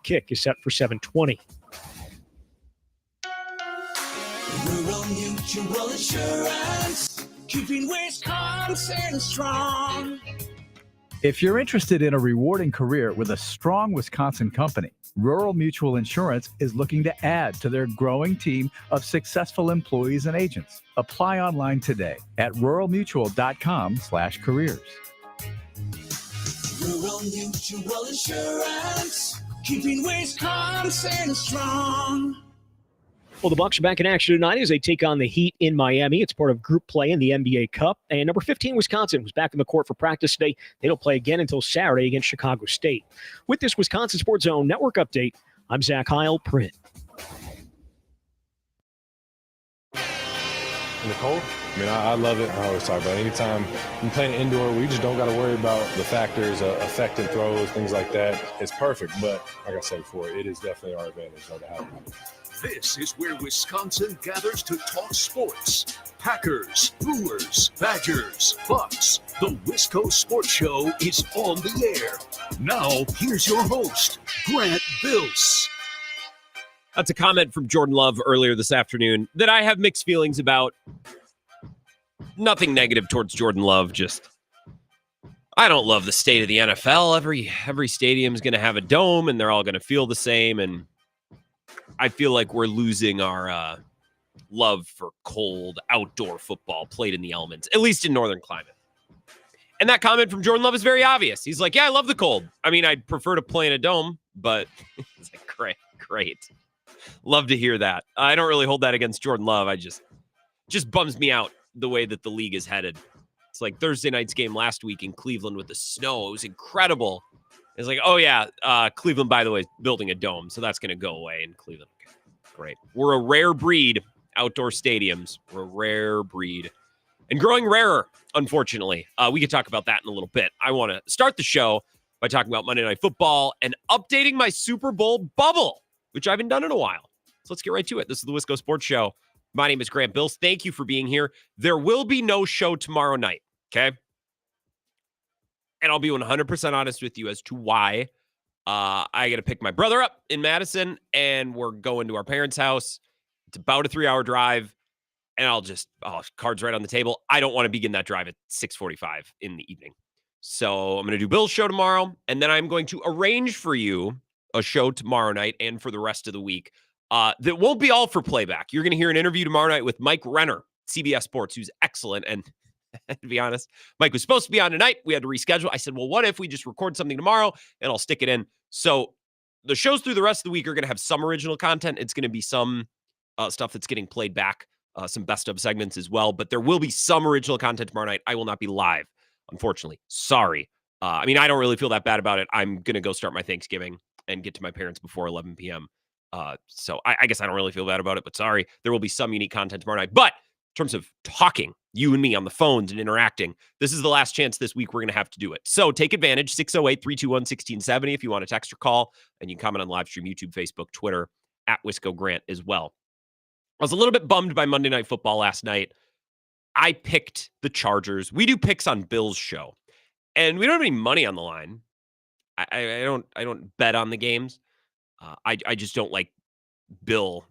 kick is set for 7:20. Rural Mutual Insurance, keeping Wisconsin strong. If you're interested in a rewarding career with a strong Wisconsin company, Rural Mutual Insurance is looking to add to their growing team of successful employees and agents. Apply online today at ruralmutual.com/careers. Rural Mutual Insurance, keeping Wisconsin strong. Well, the Bucks are back in action tonight as they take on the Heat in Miami. It's part of group play in the NBA Cup. And number 15, Wisconsin, was back in the court for practice today. They don't play again until Saturday against Chicago State. With this Wisconsin Sports Zone Network update, I'm Zach Heil, Print. In the cold? I mean, I love it. I always talk about it. Anytime I'm playing indoor, we just don't got to worry about the factors affecting throws, things like that. It's perfect, but like I said before, it is definitely our advantage, no doubt. This is where Wisconsin gathers to talk sports. Packers, Brewers, Badgers, Bucks. The Wisco Sports Show is on the air. Now, here's your host, Grant Bills. That's a comment from Jordan Love earlier this afternoon that I have mixed feelings about. Nothing negative towards Jordan Love, just I don't love the state of the NFL. Every stadium's going to have a dome, and they're all going to feel the same, and I feel like we're losing our love for cold outdoor football played in the elements, at least in northern climate. And that comment from Jordan Love is very obvious. He's like, yeah, I love the cold. I mean, I'd prefer to play in a dome, but it's like, great. Love to hear that. I don't really hold that against Jordan Love. I just bums me out the way that the league is headed. It's like Thursday night's game last week in Cleveland with the snow. It was incredible. It's like, oh, yeah, Cleveland, by the way, is building a dome, so that's going to go away in Cleveland. Okay, great. We're a rare breed, outdoor stadiums. We're a rare breed. And growing rarer, unfortunately. We could talk about that in a little bit. I want to start the show by talking about Monday Night Football and updating my Super Bowl bubble, which I haven't done in a while. So let's get right to it. This is the Wisco Sports Show. My name is Grant Bills. Thank you for being here. There will be no show tomorrow night, okay? And I'll be 100% honest with you as to why. I got to pick my brother up in Madison, and we're going to our parents' house. It's about a 3-hour drive, and cards right on the table. I don't want to begin that drive at 6:45 in the evening. So I'm going to do Bill's show tomorrow, and then I'm going to arrange for you a show tomorrow night and for the rest of the week that won't be all for playback. You're going to hear an interview tomorrow night with Mike Renner, CBS Sports, who's excellent, and to be honest, Mike was supposed to be on tonight. We had to reschedule. I said, well, what if we just record something tomorrow and I'll stick it in? So the shows through the rest of the week are going to have some original content. It's going to be some stuff that's getting played back, some best of segments as well. But there will be some original content tomorrow night. I will not be live, unfortunately. Sorry. I mean, I don't really feel that bad about it. I'm going to go start my Thanksgiving and get to my parents before 11 p.m. So I guess I don't really feel bad about it, but sorry. There will be some unique content tomorrow night. But in terms of talking, you and me on the phones and interacting, this is the last chance this week we're going to have to do it. So take advantage, 608-321-1670 if you want to text or call, and you can comment on live stream, YouTube, Facebook, Twitter, at Wisco Grant as well. I was a little bit bummed by Monday Night Football last night. I picked the Chargers. We do picks on Bill's show, and we don't have any money on the line. I don't bet on the games. I just don't like Bill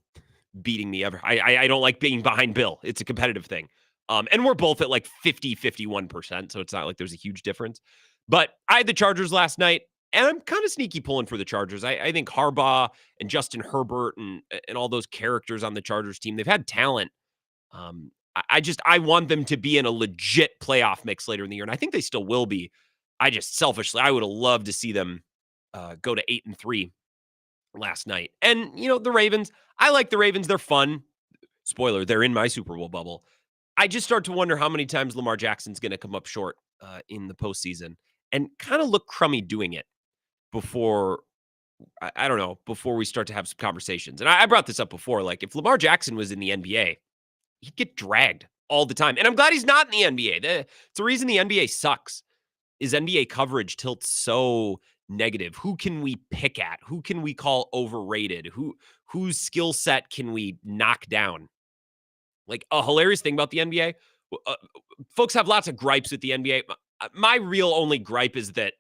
beating me ever. I don't like being behind Bill. It's a competitive thing. And we're both at like 51%, so it's not like there's a huge difference. But I had the Chargers last night, and I'm kind of sneaky pulling for the Chargers. I think Harbaugh and Justin Herbert and all those characters on the Chargers team, they've had talent. I want them to be in a legit playoff mix later in the year, and I think they still will be. I just selfishly, I would have loved to see them go to 8-3 last night. And, the Ravens, I like the Ravens. They're fun. Spoiler, they're in my Super Bowl bubble. I just start to wonder how many times Lamar Jackson's going to come up short in the postseason and kind of look crummy doing it before, I don't know, before we start to have some conversations. And I brought this up before. Like, if Lamar Jackson was in the NBA, he'd get dragged all the time. And I'm glad he's not in the NBA. It's the reason the NBA sucks is NBA coverage tilts so negative. Who can we pick at? Who can we call overrated? Whose skill set can we knock down? Like, a hilarious thing about the NBA, folks have lots of gripes with the NBA. My real only gripe is that,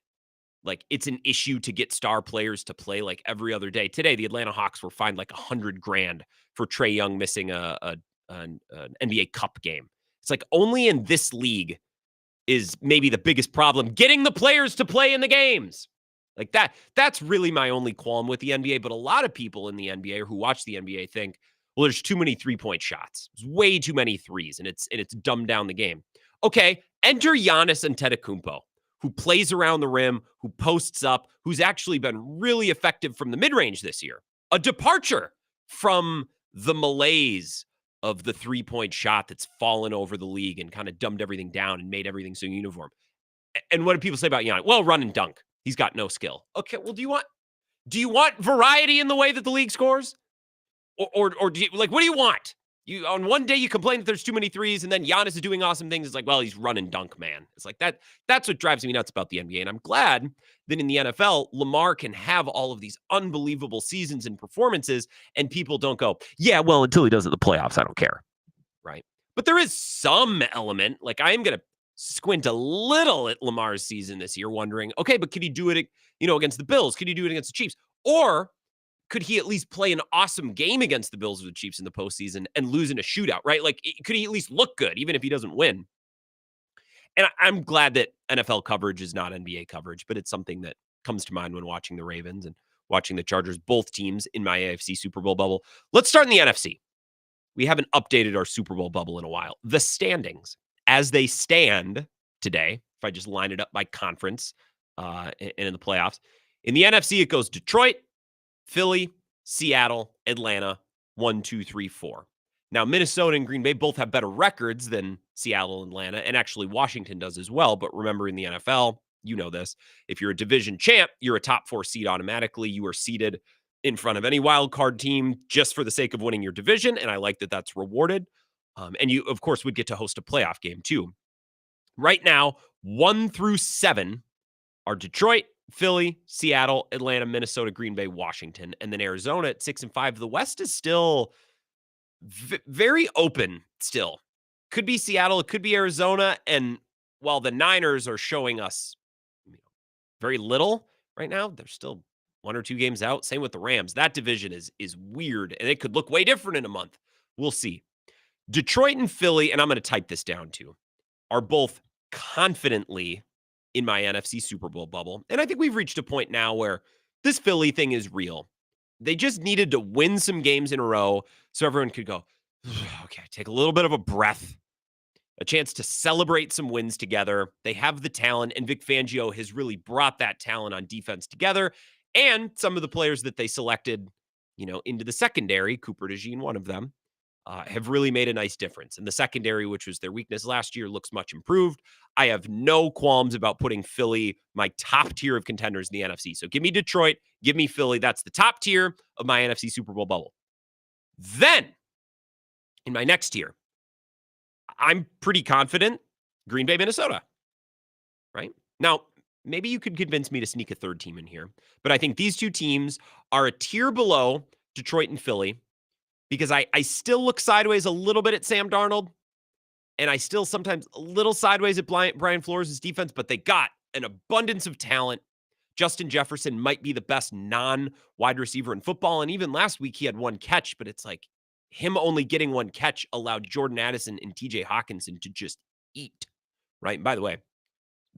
like it's an issue to get star players to play like every other day. Today, the Atlanta Hawks were fined like $100,000 for Trae Young missing an NBA Cup game. It's like only in this league is maybe the biggest problem getting the players to play in the games. Like that's really my only qualm with the NBA. But a lot of people in the NBA or who watch the NBA think, well, there's too many 3-point shots. There's way too many threes, and it's dumbed down the game. Okay, enter Giannis Antetokounmpo, who plays around the rim, who posts up, who's actually been really effective from the mid-range this year. A departure from the malaise of the 3-point shot that's fallen over the league and kind of dumbed everything down and made everything so uniform. And what do people say about Giannis? Well, run and dunk. He's got no skill. Okay, well, do you want variety in the way that the league scores? Or do you, like, what do you want? You on one day you complain that there's too many threes, and then Giannis is doing awesome things. It's like, well, he's run and dunk, man. It's like that. That's what drives me nuts about the NBA. And I'm glad that in the NFL, Lamar can have all of these unbelievable seasons and performances, and people don't go, yeah, well, until he does it in the playoffs, I don't care. Right. But there is some element, like I am going to squint a little at Lamar's season this year, wondering, okay, but could he do it, against the Bills? Could he do it against the Chiefs? Or could he at least play an awesome game against the Bills or the Chiefs in the postseason and lose in a shootout, right? Like, could he at least look good, even if he doesn't win? And I'm glad that NFL coverage is not NBA coverage, but it's something that comes to mind when watching the Ravens and watching the Chargers, both teams in my AFC Super Bowl bubble. Let's start in the NFC. We haven't updated our Super Bowl bubble in a while. The standings, as they stand today, if I just line it up by conference and in the playoffs, in the NFC, it goes Detroit, Philly, Seattle, Atlanta, 1, 2, 3, 4. Now, Minnesota and Green Bay both have better records than Seattle and Atlanta, and actually Washington does as well. But remember, in the NFL, you know this, if you're a division champ, you're a top 4 seed automatically. You are seeded in front of any wild card team just for the sake of winning your division, and I like that that's rewarded. And you, of course, would get to host a playoff game too. Right now, 1 through 7 are Detroit, Philly, Seattle, Atlanta, Minnesota, Green Bay, Washington, and then Arizona at 6 and 5. The West is still very open still. Could be Seattle, it could be Arizona, and while the Niners are showing us very little right now, they're still 1 or 2 games out. Same with the Rams. That division is weird, and it could look way different in a month. We'll see. Detroit and Philly, and I'm going to type this down too, are both confidently in my NFC Super Bowl bubble. And I think we've reached a point now where this Philly thing is real. They just needed to win some games in a row so everyone could go, okay, take a little bit of a breath, a chance to celebrate some wins together. They have the talent, and Vic Fangio has really brought that talent on defense together. And some of the players that they selected, into the secondary, Cooper DeJean, one of them, have really made a nice difference. And the secondary, which was their weakness last year, looks much improved. I have no qualms about putting Philly, my top tier of contenders in the NFC. So give me Detroit, give me Philly. That's the top tier of my NFC Super Bowl bubble. Then, in my next tier, I'm pretty confident Green Bay, Minnesota, right? Now, maybe you could convince me to sneak a third team in here, but I think these two teams are a tier below Detroit and Philly, because I still look sideways a little bit at Sam Darnold, and I still sometimes a little sideways at Brian Flores' defense, but they got an abundance of talent. Justin Jefferson might be the best non-wide receiver in football, and even last week he had 1 catch, but it's like him only getting 1 catch allowed Jordan Addison and TJ Hawkinson to just eat, right? And by the way,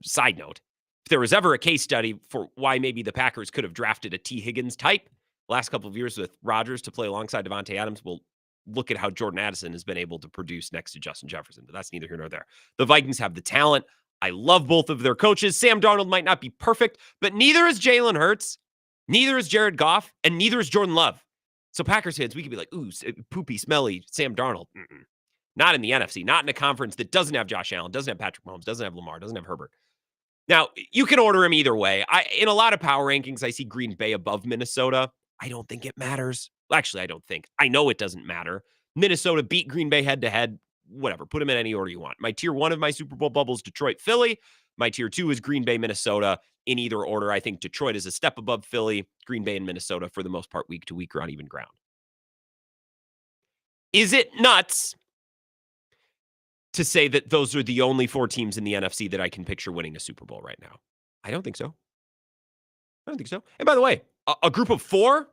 side note, if there was ever a case study for why maybe the Packers could have drafted a T. Higgins type last couple of years with Rodgers to play alongside Devontae Adams, well, look at how Jordan Addison has been able to produce next to Justin Jefferson, but that's neither here nor there. The Vikings have the talent. I love both of their coaches. Sam Darnold might not be perfect, but neither is Jalen Hurts, neither is Jared Goff, and neither is Jordan Love. So Packers fans, we could be like, ooh, poopy, smelly Sam Darnold. Not in the NFC, not in a conference that doesn't have Josh Allen, doesn't have Patrick Mahomes, doesn't have Lamar, doesn't have Herbert. Now, you can order him either way. In a lot of power rankings, I see Green Bay above Minnesota. I don't think it matters. Well, actually, I don't think. I know it doesn't matter. Minnesota beat Green Bay head-to-head. Whatever. Put them in any order you want. My tier 1 of my Super Bowl bubble is Detroit, Philly. My tier 2 is Green Bay, Minnesota. In either order, I think Detroit is a step above Philly. Green Bay and Minnesota, for the most part, week to week, are on even ground. Is it nuts to say that those are the only 4 teams in the NFC that I can picture winning a Super Bowl right now? I don't think so. I don't think so. And by the way, a group of 4,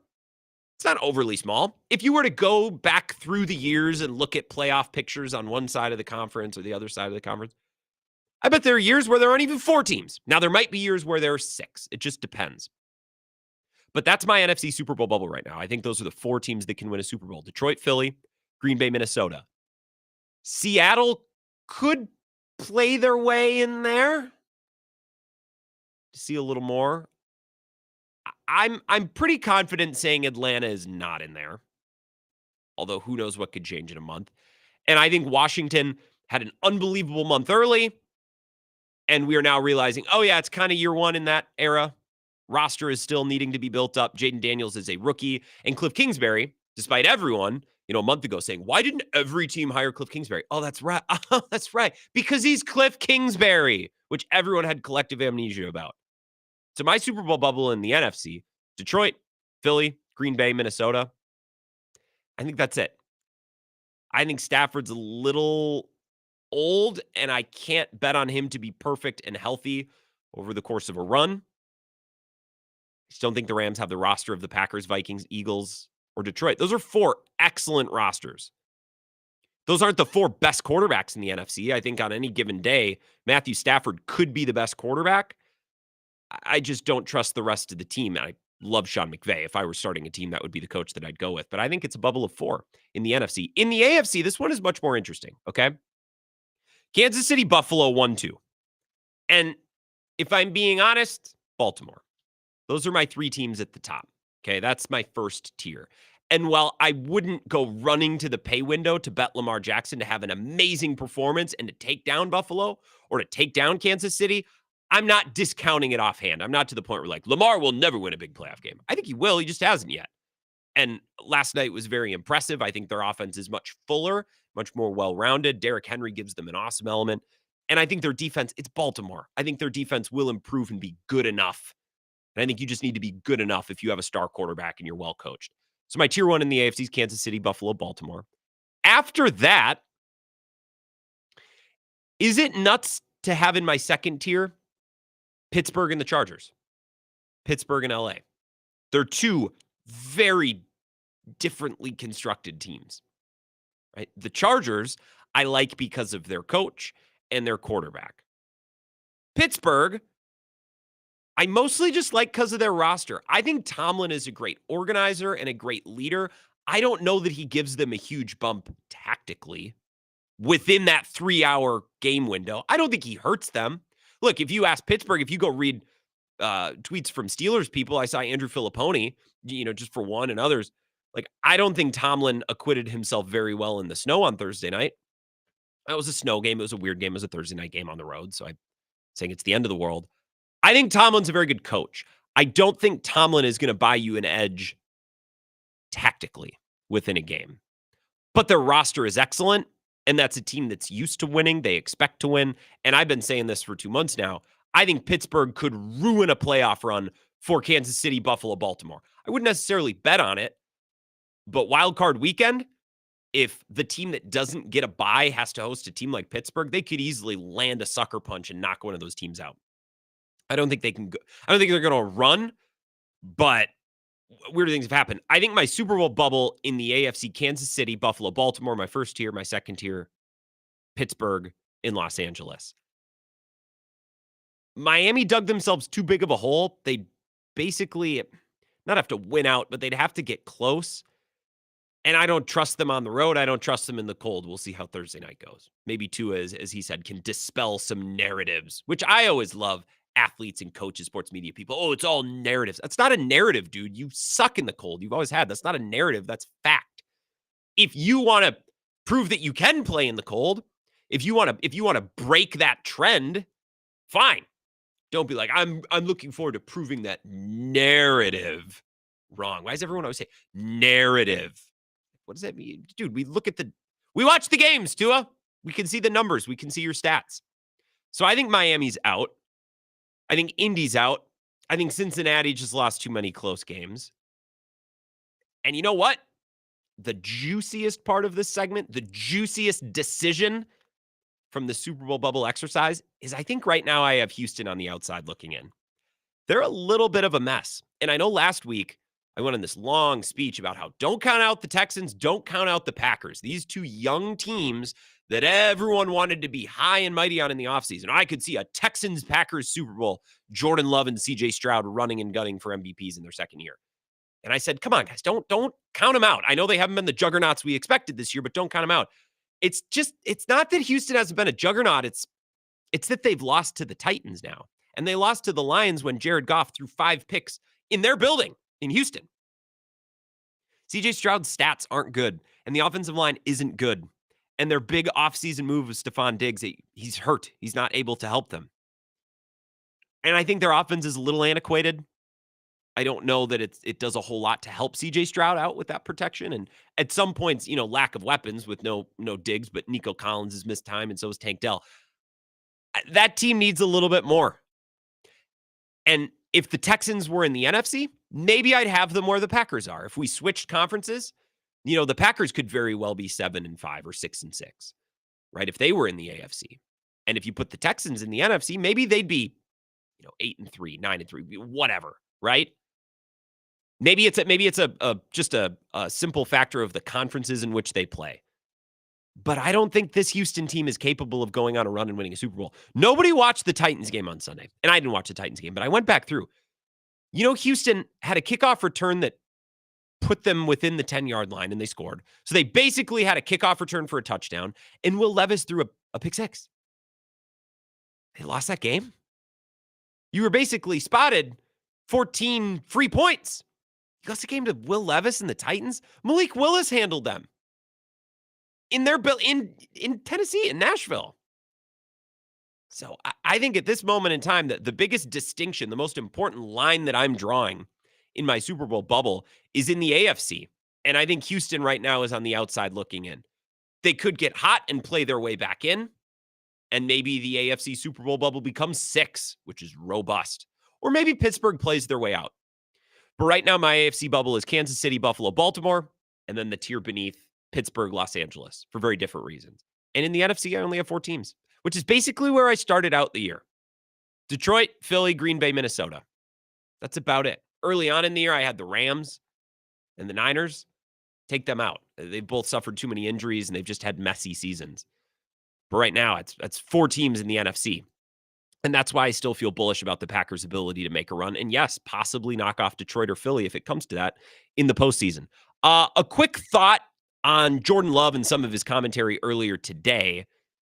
it's not overly small. If you were to go back through the years and look at playoff pictures on one side of the conference or the other side of the conference, I bet there are years where there aren't even 4 teams. Now, there might be years where there are 6. It just depends. But that's my NFC Super Bowl bubble right now. I think those are the 4 teams that can win a Super Bowl. Detroit, Philly, Green Bay, Minnesota. Seattle could play their way in there to see a little more. I'm pretty confident saying Atlanta is not in there, although who knows what could change in a month. And I think Washington had an unbelievable month early, and we are now realizing, oh yeah, it's kind of year 1 in that era. Roster is still needing to be built up. Jaden Daniels is a rookie, and Cliff Kingsbury, despite everyone, a month ago saying, why didn't every team hire Cliff Kingsbury? Oh, that's right. Oh, that's right. Because he's Cliff Kingsbury, which everyone had collective amnesia about. So my Super Bowl bubble in the NFC, Detroit, Philly, Green Bay, Minnesota. I think that's it. I think Stafford's a little old, and I can't bet on him to be perfect and healthy over the course of a run. I just don't think the Rams have the roster of the Packers, Vikings, Eagles, or Detroit. Those are 4 excellent rosters. Those aren't the 4 best quarterbacks in the NFC. I think on any given day, Matthew Stafford could be the best quarterback. I just don't trust the rest of the team. I love Sean McVay. If I were starting a team, that would be the coach that I'd go with. But I think it's a bubble of 4 in the NFC. In the AFC, this one is much more interesting, okay? Kansas City, Buffalo, 1-2. And if I'm being honest, Baltimore. Those are my 3 teams at the top, okay? That's my first tier. And while I wouldn't go running to the pay window to bet Lamar Jackson to have an amazing performance and to take down Buffalo or to take down Kansas City, I'm not discounting it offhand. I'm not to the point where Lamar will never win a big playoff game. I think he will. He just hasn't yet. And last night was very impressive. I think their offense is much fuller, much more well-rounded. Derrick Henry gives them an awesome element. And I think their defense, it's Baltimore. I think their defense will improve and be good enough. And I think you just need to be good enough if you have a star quarterback and you're well coached. So my tier 1 in the AFC is Kansas City, Buffalo, Baltimore. After that, is it nuts to have in my second tier Pittsburgh and the Chargers? Pittsburgh and LA. They're 2 very differently constructed teams. Right? The Chargers I like because of their coach and their quarterback. Pittsburgh, I mostly just like because of their roster. I think Tomlin is a great organizer and a great leader. I don't know that he gives them a huge bump tactically within that 3-hour game window. I don't think he hurts them. Look, if you ask Pittsburgh, if you go read tweets from Steelers people, I saw Andrew Filipponi, just for one, and others. I don't think Tomlin acquitted himself very well in the snow on Thursday night. That was a snow game. It was a weird game. It was a Thursday night game on the road. So I'm saying it's the end of the world. I think Tomlin's a very good coach. I don't think Tomlin is going to buy you an edge tactically within a game. But their roster is excellent, and that's a team that's used to winning. They expect to win. And I've been saying this for 2 months now. I think Pittsburgh could ruin a playoff run for Kansas City, Buffalo, Baltimore. I wouldn't necessarily bet on it, but wild card weekend, if the team that doesn't get a bye has to host a team like Pittsburgh, they could easily land a sucker punch and knock one of those teams out. I don't think they can go. I don't think they're going to run, but weird things have happened. I think my Super Bowl bubble in the AFC, Kansas City, Buffalo, Baltimore, my first tier, my second tier, Pittsburgh in Los Angeles. Miami dug themselves too big of a hole. They basically not have to win out, but they'd have to get close. And I don't trust them on the road. I don't trust them in the cold. We'll see how Thursday night goes. Maybe Tua, as he said, can dispel some narratives, which I always love. Athletes and coaches, sports media people. Oh, it's all narratives. That's not a narrative, dude. You suck in the cold. You've always had. That's not a narrative. That's fact. If you want to prove that you can play in the cold, if you want to break that trend, fine. Don't be like, I'm looking forward to proving that narrative wrong. Why does everyone always say narrative? What does that mean? Dude, we watch the games, Tua. We can see the numbers. We can see your stats. So I think Miami's out. I think Indy's out. I think Cincinnati just lost too many close games. And you know what? The juiciest part of this segment, the juiciest decision from the Super Bowl bubble exercise is I think right now I have Houston on the outside looking in. they're a little bit of a mess. And I know last week I went on this long speech about how don't count out the Texans, don't count out the Packers. These two young teams that everyone wanted to be high and mighty on in the offseason. I could see a Texans-Packers Super Bowl, Jordan Love and C.J. Stroud running and gunning for MVPs in their second year. And I said, come on, guys, don't count them out. I know they haven't been the juggernauts we expected this year, but don't count them out. It's not that Houston hasn't been a juggernaut. It's that they've lost to the Titans now. And they lost to the Lions when Jared Goff threw 5 picks in their building in Houston. C.J. Stroud's stats aren't good, and the offensive line isn't good. And their big offseason move with Stephon Diggs, he's hurt. He's not able to help them. And I think their offense is a little antiquated. I don't know that it does a whole lot to help C.J. Stroud out with that protection. And at some points, lack of weapons with no Diggs, but Nico Collins has missed time, and so is Tank Dell. That team needs a little bit more. And if the Texans were in the NFC, maybe I'd have them where the Packers are. If we switched conferences, the Packers could very well be 7-5 or 6-6, right? If they were in the AFC. And if you put the Texans in the NFC, maybe they'd be, 8-3, 9-3, whatever, right? Maybe it's just a simple factor of the conferences in which they play. But I don't think this Houston team is capable of going on a run and winning a Super Bowl. Nobody watched the Titans game on Sunday. And I didn't watch the Titans game, but I went back through. Houston had a kickoff return that put them within the 10-yard line, and they scored. So they basically had a kickoff return for a touchdown, and Will Levis threw a pick six. They lost that game. You were basically spotted 14 free points. You lost the game to Will Levis and the Titans. Malik Willis handled them. In Tennessee, in Nashville. So I think at this moment in time, that the biggest distinction, the most important line that I'm drawing in my Super Bowl bubble is in the AFC. And I think Houston right now is on the outside looking in. They could get hot and play their way back in. And maybe the AFC Super Bowl bubble becomes 6, which is robust. Or maybe Pittsburgh plays their way out. But right now, my AFC bubble is Kansas City, Buffalo, Baltimore, and then the tier beneath, Pittsburgh, Los Angeles, for very different reasons. And in the NFC, I only have 4 teams, which is basically where I started out the year. Detroit, Philly, Green Bay, Minnesota. That's about it. Early on in the year, I had the Rams and the Niners. Take them out. They've both suffered too many injuries, and they've just had messy seasons. But right now, it's 4 teams in the NFC. And that's why I still feel bullish about the Packers' ability to make a run. And yes, possibly knock off Detroit or Philly if it comes to that in the postseason. A quick thought on Jordan Love and some of his commentary earlier today.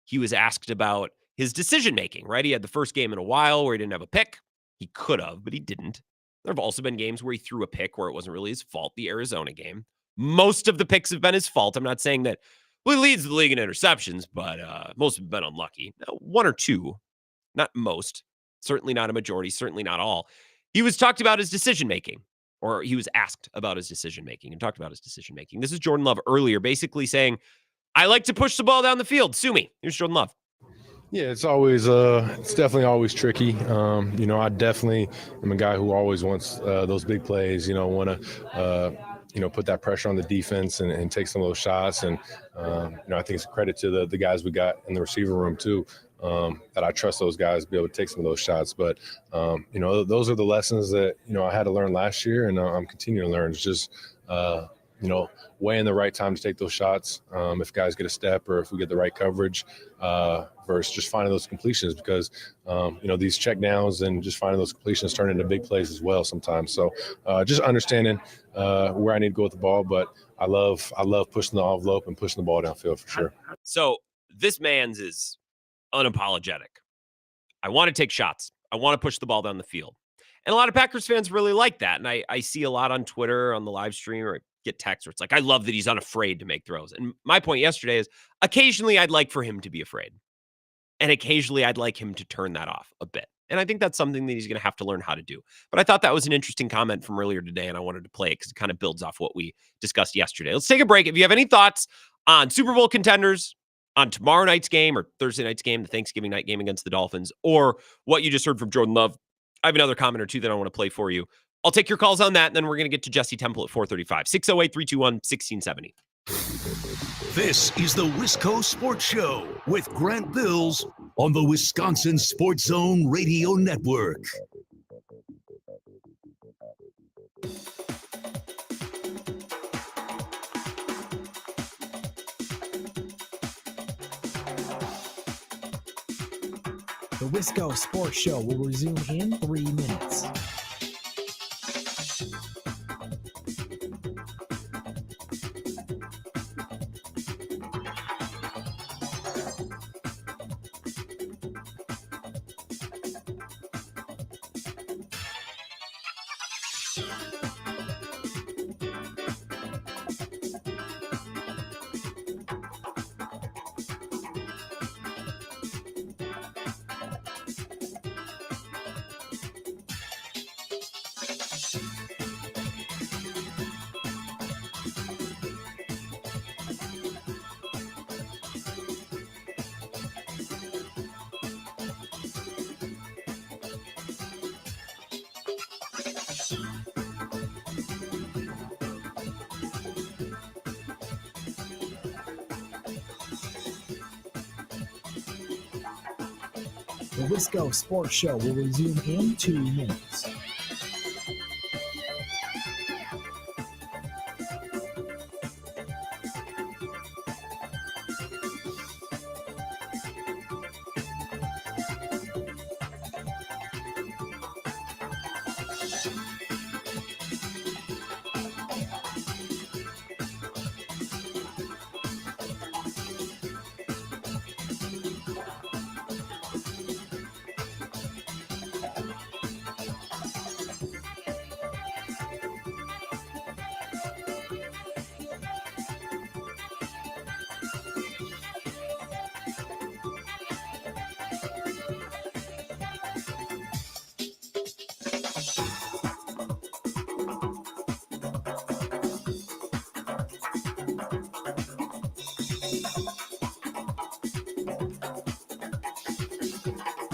He was asked about his decision-making, right? He had the first game in a while where he didn't have a pick. He could have, but he didn't. There have also been games where he threw a pick where it wasn't really his fault, the Arizona game. Most of the picks have been his fault. I'm not saying that he leads the league in interceptions, but most have been unlucky. 1 or 2, not most. Certainly not a majority, certainly not all. He was talked about his decision-making. Or he was asked about his decision-making and talked about his decision-making. This is Jordan Love earlier, basically saying, I like to push the ball down the field. Sue me. Here's Jordan Love. Yeah, it's definitely always tricky. I definitely am a guy who always wants those big plays, want to, put that pressure on the defense and take some of those shots. And, I think it's a credit to the guys we got in the receiver room too. That I trust those guys to be able to take some of those shots. But, those are the lessons that, I had to learn last year, and I'm continuing to learn. It's just, weighing the right time to take those shots. If guys get a step or if we get the right coverage versus just finding those completions because, these check downs and just finding those completions turn into big plays as well sometimes. So just understanding where I need to go with the ball. But I love pushing the envelope and pushing the ball downfield for sure. So this man's is unapologetic. I want to take shots. I want to push the ball down the field. And a lot of Packers fans really like that. And I see a lot on Twitter, on the live stream, or I get texts where it's like, I love that he's unafraid to make throws. And my point yesterday is occasionally I'd like for him to be afraid. And occasionally I'd like him to turn that off a bit. And I think that's something that he's going to have to learn how to do. But I thought that was an interesting comment from earlier today, and I wanted to play it because it kind of builds off what we discussed yesterday. Let's take a break. If you have any thoughts on Super Bowl contenders, on tomorrow night's game or Thursday night's game, the Thanksgiving night game against the Dolphins, or what you just heard from Jordan Love, I have another comment or two that I want to play for you. I'll take your calls on that, and then we're going to get to Jesse Temple at 4:35. 608-321-1670. This is the Wisco Sports Show with Grant Bills on the Wisconsin Sports Zone Radio Network. The Wisco Sports Show will resume in 3 minutes. The Wisco Sports Show will resume in 2 minutes.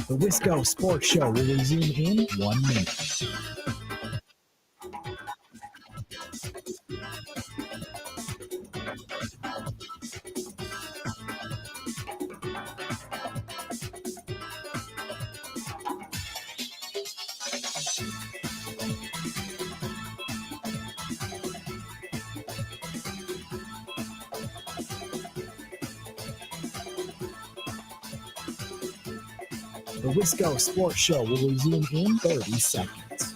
The Wisco Sports Show will resume in 1 minute. The Wisco Sports Show will resume in 30 seconds.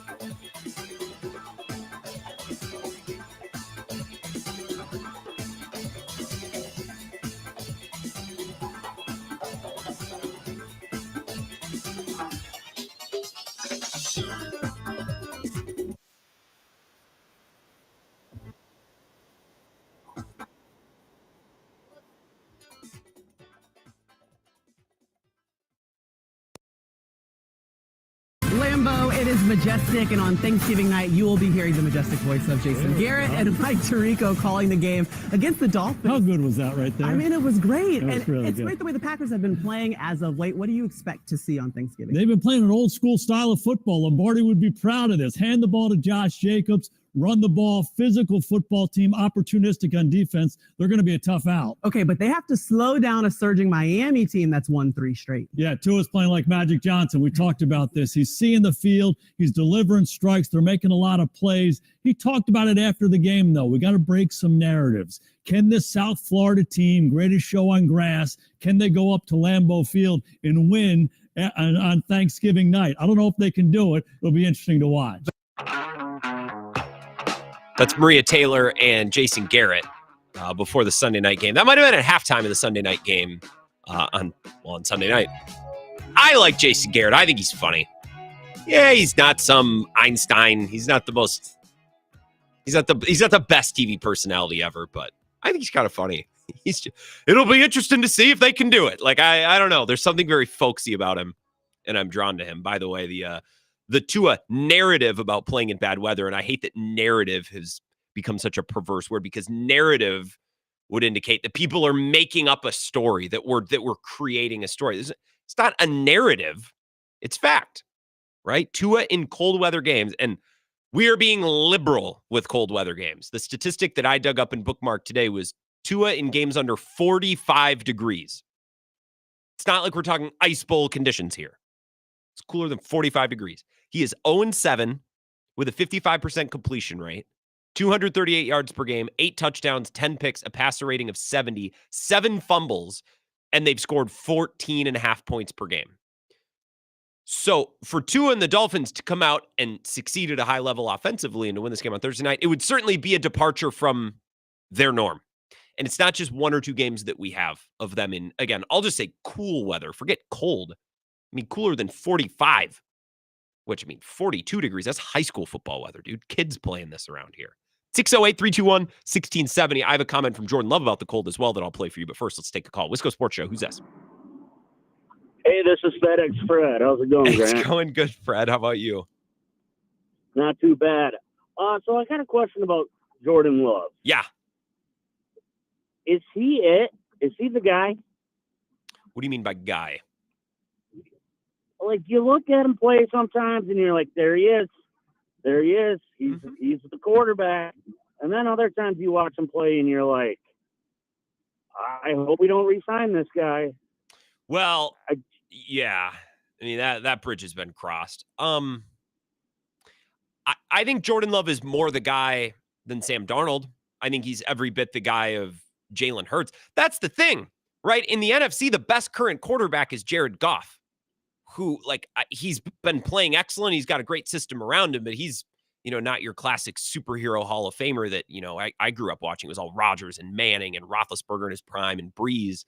Lambeau, it is majestic, and on Thanksgiving night, you will be hearing the majestic voice of Jason Garrett and Mike Tirico calling the game against the Dolphins. How good was that right there? I mean, it was great. It was and really it's good. great the way the Packers have been playing as of late. What do you expect to see on Thanksgiving? They've been playing an old school style of football. Lombardi would be proud of this. Hand the ball to Josh Jacobs, run the ball, physical football team, opportunistic on defense. They're going to be a tough out. Okay, but they have to slow down a surging Miami team that's won 3 straight. Yeah, Tua's playing like Magic Johnson. We talked about this. He's seeing the field. He's delivering strikes. They're making a lot of plays. He talked about it after the game, though. We got to break some narratives. Can this South Florida team, greatest show on grass, can they go up to Lambeau Field and win on Thanksgiving night? I don't know if they can do it. It'll be interesting to watch. That's Maria Taylor and Jason Garrett before the Sunday night game. That might have been at halftime of the Sunday night game on Sunday night. I like Jason Garrett. I think he's funny. Yeah, he's not some Einstein. He's not the most. He's not the best TV personality ever, but I think he's kind of funny. It'll be interesting to see if they can do it. Like I don't know. There's something very folksy about him, and I'm drawn to him. By the way, the Tua narrative about playing in bad weather, and I hate that narrative has become such a perverse word, because narrative would indicate that people are making up a story, that we're creating a story. It's not a narrative, it's fact, right? Tua in cold weather games, and we are being liberal with cold weather games. The statistic that I dug up and bookmarked today was Tua in games under 45 degrees. It's not like we're talking ice bowl conditions here. It's cooler than 45 degrees. He is 0-7 with a 55% completion rate, 238 yards per game, 8 touchdowns, 10 picks, a passer rating of 70, 7 fumbles, and they've scored 14.5 points per game. So for Tua and the Dolphins to come out and succeed at a high level offensively and to win this game on Thursday night, it would certainly be a departure from their norm. And it's not just one or two games that we have of them in, again, I'll just say cool weather. Forget cold. I mean, cooler than 45, which I mean, 42 degrees. That's high school football weather, dude. Kids playing this around here. 608-321-1670. I have a comment from Jordan Love about the cold as well that I'll play for you. But first, let's take a call. Wisco Sports Show. Who's this? Hey, this is FedEx Fred. How's it going, Grant? It's going good, Fred. How about you? Not too bad. So I got a question about Jordan Love. Yeah. Is he it? Is he the guy? What do you mean by guy? Like, you look at him play sometimes, and you're like, there he is. There he is. He's the quarterback. And then other times you watch him play, and you're like, I hope we don't re-sign this guy. Well, yeah. I mean, that bridge has been crossed. I think Jordan Love is more the guy than Sam Darnold. I think he's every bit the guy of Jalen Hurts. That's the thing, right? In the NFC, the best current quarterback is Jared Goff, who, like, he's been playing excellent. He's got a great system around him, but he's, not your classic superhero Hall of Famer that, I grew up watching. It was all Rodgers and Manning and Roethlisberger in his prime and Breeze.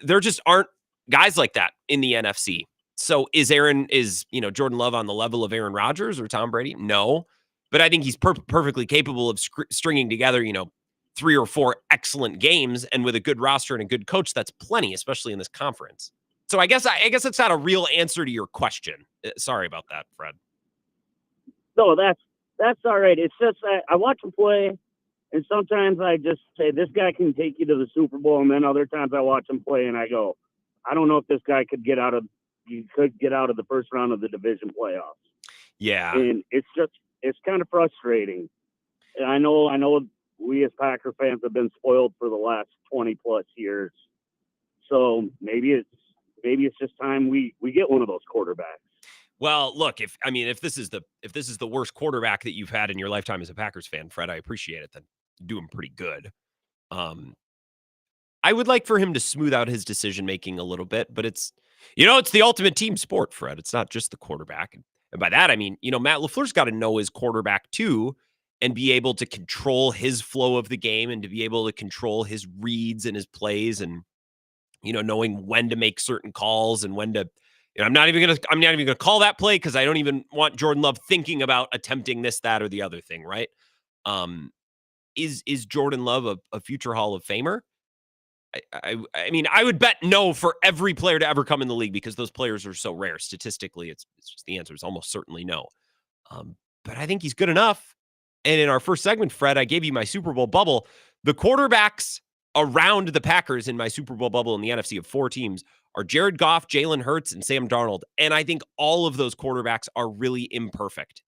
There just aren't guys like that in the NFC. So is Jordan Love on the level of Aaron Rodgers or Tom Brady? No, but I think he's perfectly capable of stringing together, 3 or 4 excellent games, and with a good roster and a good coach, that's plenty, especially in this conference. So I guess that's not a real answer to your question. Sorry about that, Fred. No, that's all right. It's just I watch him play, and sometimes I just say this guy can take you to the Super Bowl, and then other times I watch him play and I go, I don't know if this guy could get out of the first round of the division playoffs. Yeah, and it's kind of frustrating. And I know we as Packer fans have been spoiled for the last 20 plus years, so maybe it's just time we get one of those quarterbacks. Well, look, if this is the worst quarterback that you've had in your lifetime as a Packers fan, Fred, I appreciate it. Then you're doing pretty good. I would like for him to smooth out his decision making a little bit, but it's the ultimate team sport, Fred. It's not just the quarterback, and by that I mean Matt LaFleur's got to know his quarterback too, and be able to control his flow of the game and to be able to control his reads and his plays, and knowing when to make certain calls and when to. I'm not even gonna call that play because I don't even want Jordan Love thinking about attempting this, that, or the other thing, right? Is Jordan Love a future Hall of Famer? I mean, I would bet no for every player to ever come in the league because those players are so rare. Statistically, it's just the answer is almost certainly no. But I think he's good enough. And in our first segment, Fred, I gave you my Super Bowl bubble. The quarterbacks around the Packers in my Super Bowl bubble in the NFC of 4 teams are Jared Goff, Jalen Hurts, and Sam Darnold. And I think all of those quarterbacks are really imperfect.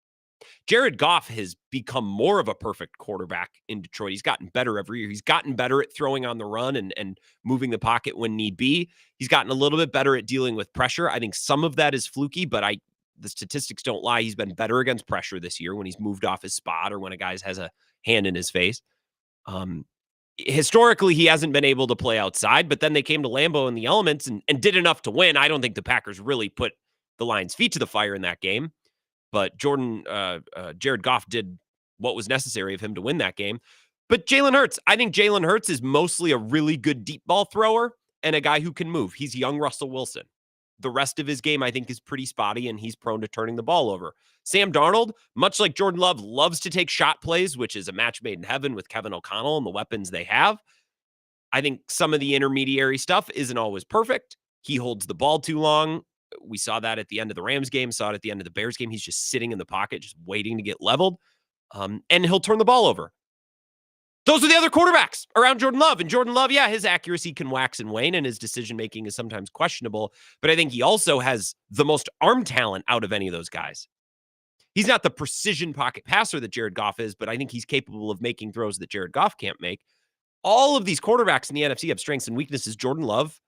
Jared Goff has become more of a perfect quarterback in Detroit. He's gotten better every year. He's gotten better at throwing on the run and moving the pocket when need be. He's gotten a little bit better at dealing with pressure. I think some of that is fluky, but the statistics don't lie. He's been better against pressure this year when he's moved off his spot or when a guy has a hand in his face. Historically, he hasn't been able to play outside, but then they came to Lambeau in the elements and did enough to win. I don't think the Packers really put the Lions' feet to the fire in that game, but Jared Goff did what was necessary of him to win that game. But Jalen Hurts, I think Jalen Hurts is mostly a really good deep ball thrower and a guy who can move. He's young Russell Wilson. The rest of his game, I think, is pretty spotty, and he's prone to turning the ball over. Sam Darnold, much like Jordan Love, loves to take shot plays, which is a match made in heaven with Kevin O'Connell and the weapons they have. I think some of the intermediary stuff isn't always perfect. He holds the ball too long. We saw that at the end of the Rams game, saw it at the end of the Bears game. He's just sitting in the pocket, just waiting to get leveled, and he'll turn the ball over. Those are the other quarterbacks around Jordan Love. And Jordan Love, yeah, his accuracy can wax and wane, and his decision-making is sometimes questionable. But I think he also has the most arm talent out of any of those guys. He's not the precision pocket passer that Jared Goff is, but I think he's capable of making throws that Jared Goff can't make. All of these quarterbacks in the NFC have strengths and weaknesses. Jordan Love,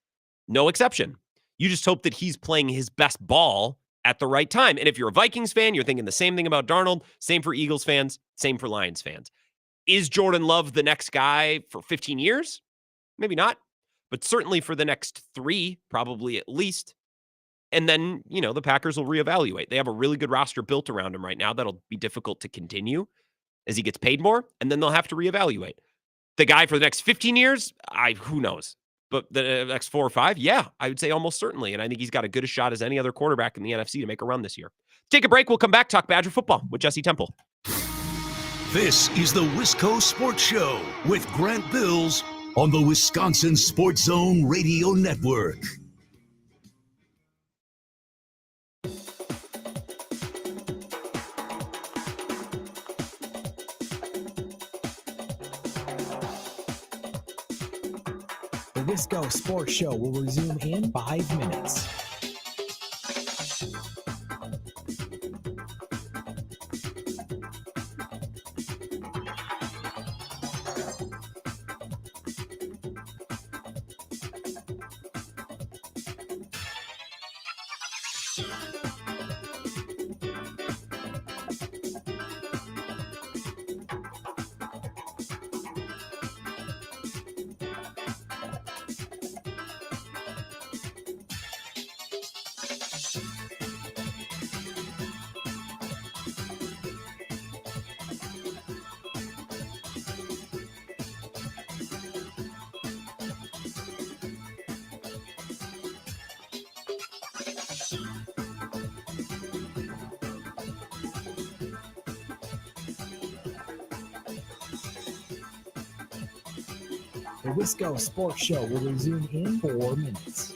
no exception. You just hope that he's playing his best ball at the right time. And if you're a Vikings fan, you're thinking the same thing about Darnold. Same for Eagles fans. Same for Lions fans. Is Jordan Love the next guy for 15 years? Maybe not, but certainly for the next 3, probably at least. And then, the Packers will reevaluate. They have a really good roster built around him right now. That'll be difficult to continue as he gets paid more. And then they'll have to reevaluate. The guy for the next 15 years, who knows? But the next 4 or 5, yeah, I would say almost certainly. And I think he's got as good a shot as any other quarterback in the NFC to make a run this year. Take a break. We'll come back, talk Badger football with Jesse Temple. This is the Wisco Sports Show with Grant Bills on the Wisconsin Sports Zone Radio Network. The Wisco Sports Show will resume in 5 minutes. The Wisco Sports Show will resume in 4 minutes.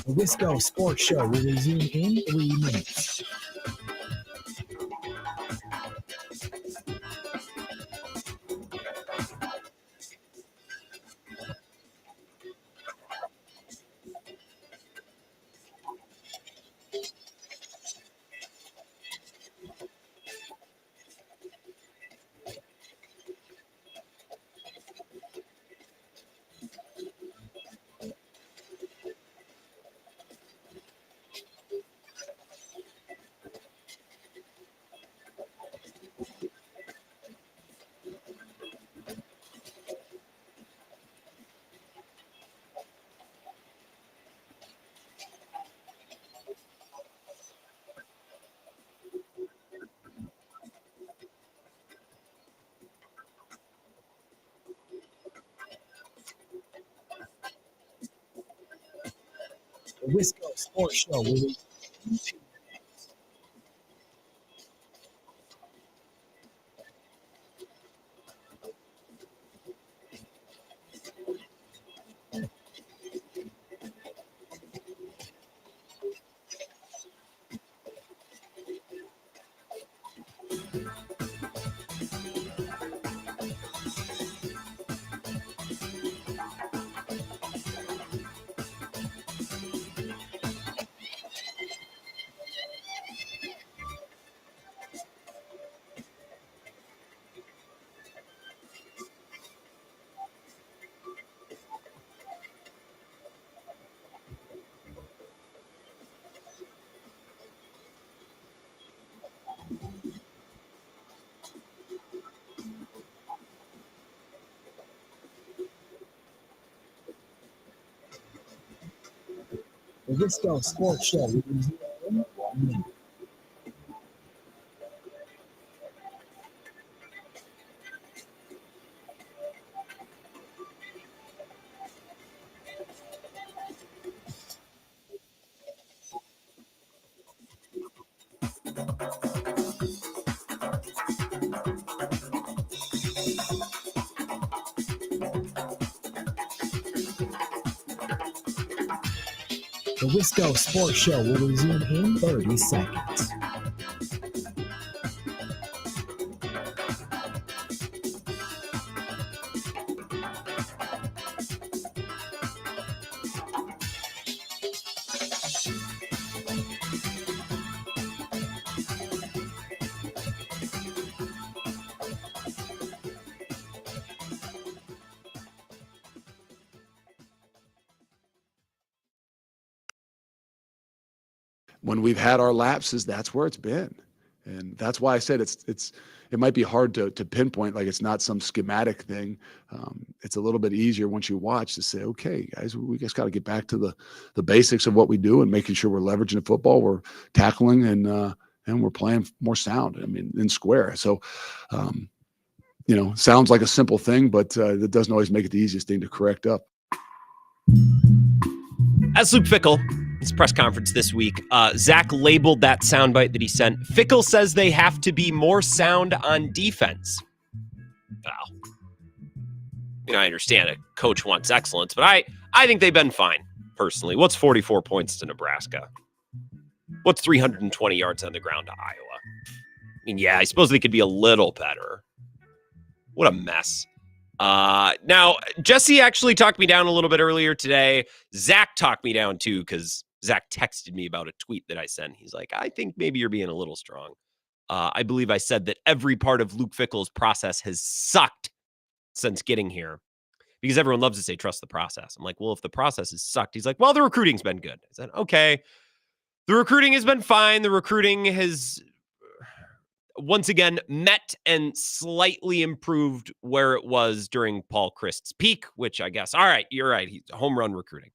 The Wisco Sports Show will resume in 3 minutes. The Wisco Sports Show will resume in 2 minutes. The Wisco Sports Show will resume in 1 minute. The Wisco Sports Show will resume in 30 seconds. When we've had our lapses, that's where it's been. And that's why I said it might be hard to pinpoint, like it's not some schematic thing. It's a little bit easier once you watch to say, okay, guys, we just got to get back to the basics of what we do and making sure we're leveraging the football, we're tackling, and we're playing more sound, in square. So, sounds like a simple thing, but that doesn't always make it the easiest thing to correct up. As Luke Fickell, his press conference this week, Zach labeled that soundbite that he sent. Fickell says they have to be more sound on defense. Well, I understand a coach wants excellence, but I think they've been fine, personally. What's 44 points to Nebraska? What's 320 yards on the ground to Iowa? Yeah, I suppose they could be a little better. What a mess. Now, Jesse actually talked me down a little bit earlier today. Zach talked me down too, because Zach texted me about a tweet that I sent. He's like, I think maybe you're being a little strong. I believe I said that every part of Luke Fickell's process has sucked since getting here, because everyone loves to say, trust the process. I'm like, well, if the process has sucked, he's like, well, the recruiting's been good. I said, okay, the recruiting has been fine. The recruiting has once again met and slightly improved where it was during Paul Christ's peak, which I guess, all right, you're right. He's home run recruiting.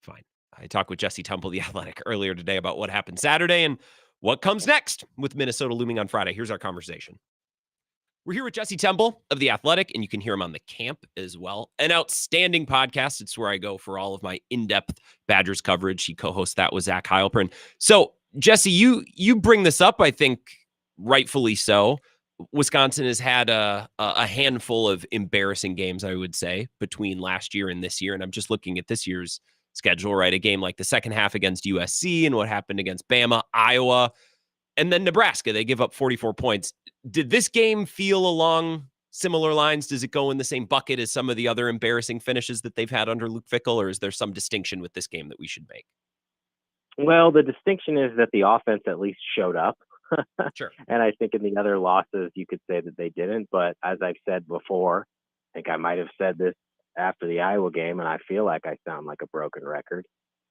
Fine. I talked with Jesse Temple, the Athletic, earlier today about what happened Saturday and what comes next with Minnesota looming on Friday. Here's our conversation. We're here with Jesse Temple of the Athletic, and you can hear him on the Camp as well. An outstanding podcast. It's where I go for all of my in-depth Badgers coverage. He co-hosts that with Zach Heilprin. So, Jesse, you bring this up, I think, rightfully so. Wisconsin has had a handful of embarrassing games, I would say, between last year and this year. And I'm just looking at this year's schedule, right? A game like the second half against USC and what happened against Bama, Iowa, and then Nebraska. They give up 44 points. Did this game feel along similar lines? Does it go in the same bucket as some of the other embarrassing finishes that they've had under Luke Fickell, or is there some distinction with this game that we should make? Well, the distinction is that the offense at least showed up. Sure. And I think in the other losses, you could say that they didn't. But as I've said before, I think I might have said this after the Iowa game, and I feel like I sound like a broken record,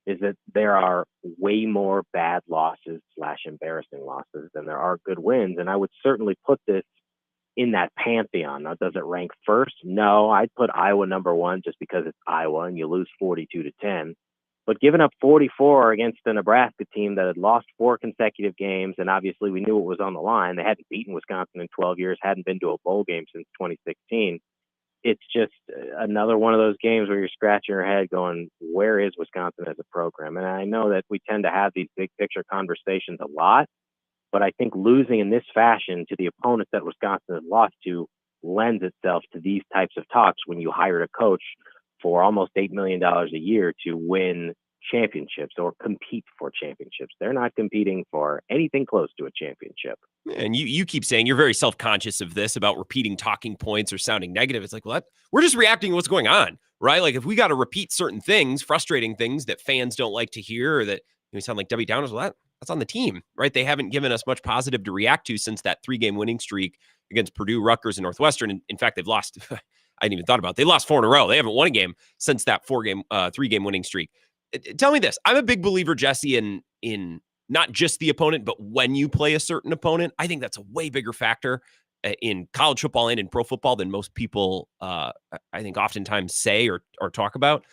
is that there are way more bad losses / embarrassing losses than there are good wins. And I would certainly put this in that pantheon. Now, does it rank first? No, I'd put Iowa number one just because it's Iowa and you lose 42-10. But giving up 44 against the Nebraska team that had lost 4 consecutive games, and obviously we knew it was on the line. They hadn't beaten Wisconsin in 12 years, hadn't been to a bowl game since 2016. It's just another one of those games where you're scratching your head going, where is Wisconsin as a program? And I know that we tend to have these big picture conversations a lot, but I think losing in this fashion to the opponents that Wisconsin has lost to lends itself to these types of talks when you hired a coach for almost $8 million a year to win championships or compete for championships. They're not competing for anything close to a championship. And you keep saying you're very self-conscious of this about repeating talking points or sounding negative. It's like, well, we're just reacting to what's going on, right? Like if we got to repeat certain things, frustrating things that fans don't like to hear, or that sound like Debbie Downers, well, that's on the team, right? They haven't given us much positive to react to since that 3-game winning streak against Purdue, Rutgers, and Northwestern. In fact, they've lost. I hadn't even thought about it. They lost 4 in a row. They haven't won a game since that 3-game winning streak. Tell me this. I'm a big believer, Jesse, in not just the opponent, but when you play a certain opponent. I think that's a way bigger factor in college football and in pro football than most people, I think, oftentimes say or talk about.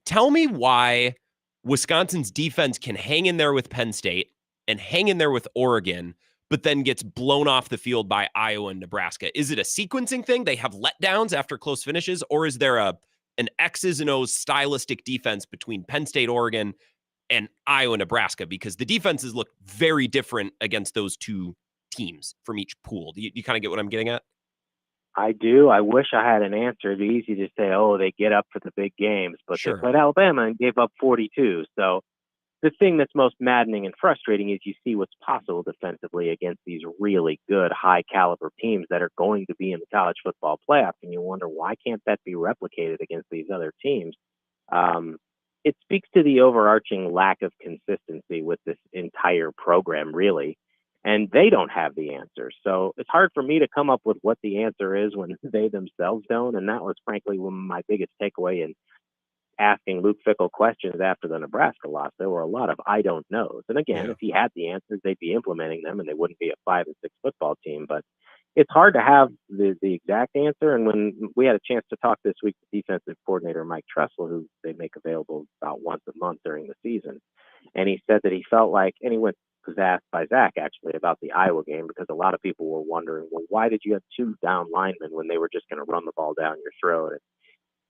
Tell me why Wisconsin's defense can hang in there with Penn State and hang in there with Oregon, but then gets blown off the field by Iowa and Nebraska. Is it a sequencing thing? They have letdowns after close finishes, or is there an X's and O's stylistic defense between Penn State, Oregon, and Iowa, Nebraska? Because the defenses look very different against those two teams from each pool. Do you kind of get what I'm getting at? I do. I wish I had an answer. It'd be easy to say, oh, they get up for the big games, but they Sure. played Alabama and gave up 42. So the thing that's most maddening and frustrating is you see what's possible defensively against these really good, high caliber teams that are going to be in the college football playoff. And you wonder, why can't that be replicated against these other teams? It speaks to the overarching lack of consistency with this entire program, really. And they don't have the answer. So it's hard for me to come up with what the answer is when they themselves don't. And that was frankly one of my biggest takeaway in asking Luke Fickell questions after the Nebraska loss. There were a lot of I don't knows. And again, Yeah. if he had the answers, they'd be implementing them and they wouldn't be a 5-6 football team. But it's hard to have the exact answer. And when we had a chance to talk this week to defensive coordinator Mike Tressel, who they make available about once a month during the season, and he said that he felt like, and he was asked by Zach actually about the Iowa game, because a lot of people were wondering, well, why did you have 2 down linemen when they were just going to run the ball down your throat?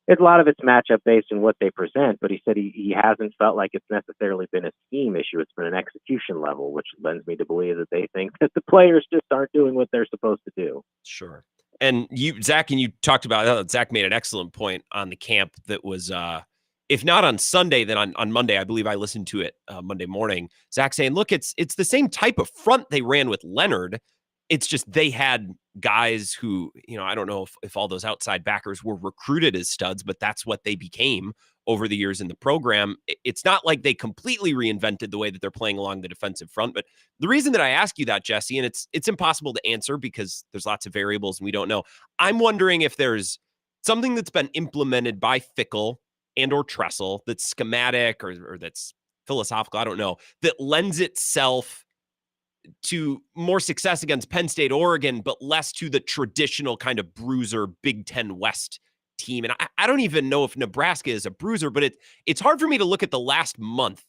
And a lot of it's matchup based in what they present, but he said he hasn't felt like it's necessarily been a scheme issue. It's been an execution level, which lends me to believe that they think that the players just aren't doing what they're supposed to do. Sure. And Zach, and you talked about, Zach made an excellent point on the camp that was, if not on Sunday, then on Monday. I believe I listened to it Monday morning. Zach saying, look, it's the same type of front they ran with Leonard. It's just they had guys who, I don't know if all those outside backers were recruited as studs, but that's what they became over the years in the program. It's not like they completely reinvented the way that they're playing along the defensive front. But the reason that I ask you that, Jesse, and it's impossible to answer because there's lots of variables and we don't know. I'm wondering if there's something that's been implemented by Fickell and or Tressel that's schematic or that's philosophical, I don't know, that lends itself to more success against Penn State, Oregon, but less to the traditional kind of bruiser Big Ten West team. And I don't even know if Nebraska is a bruiser, but it's hard for me to look at this last month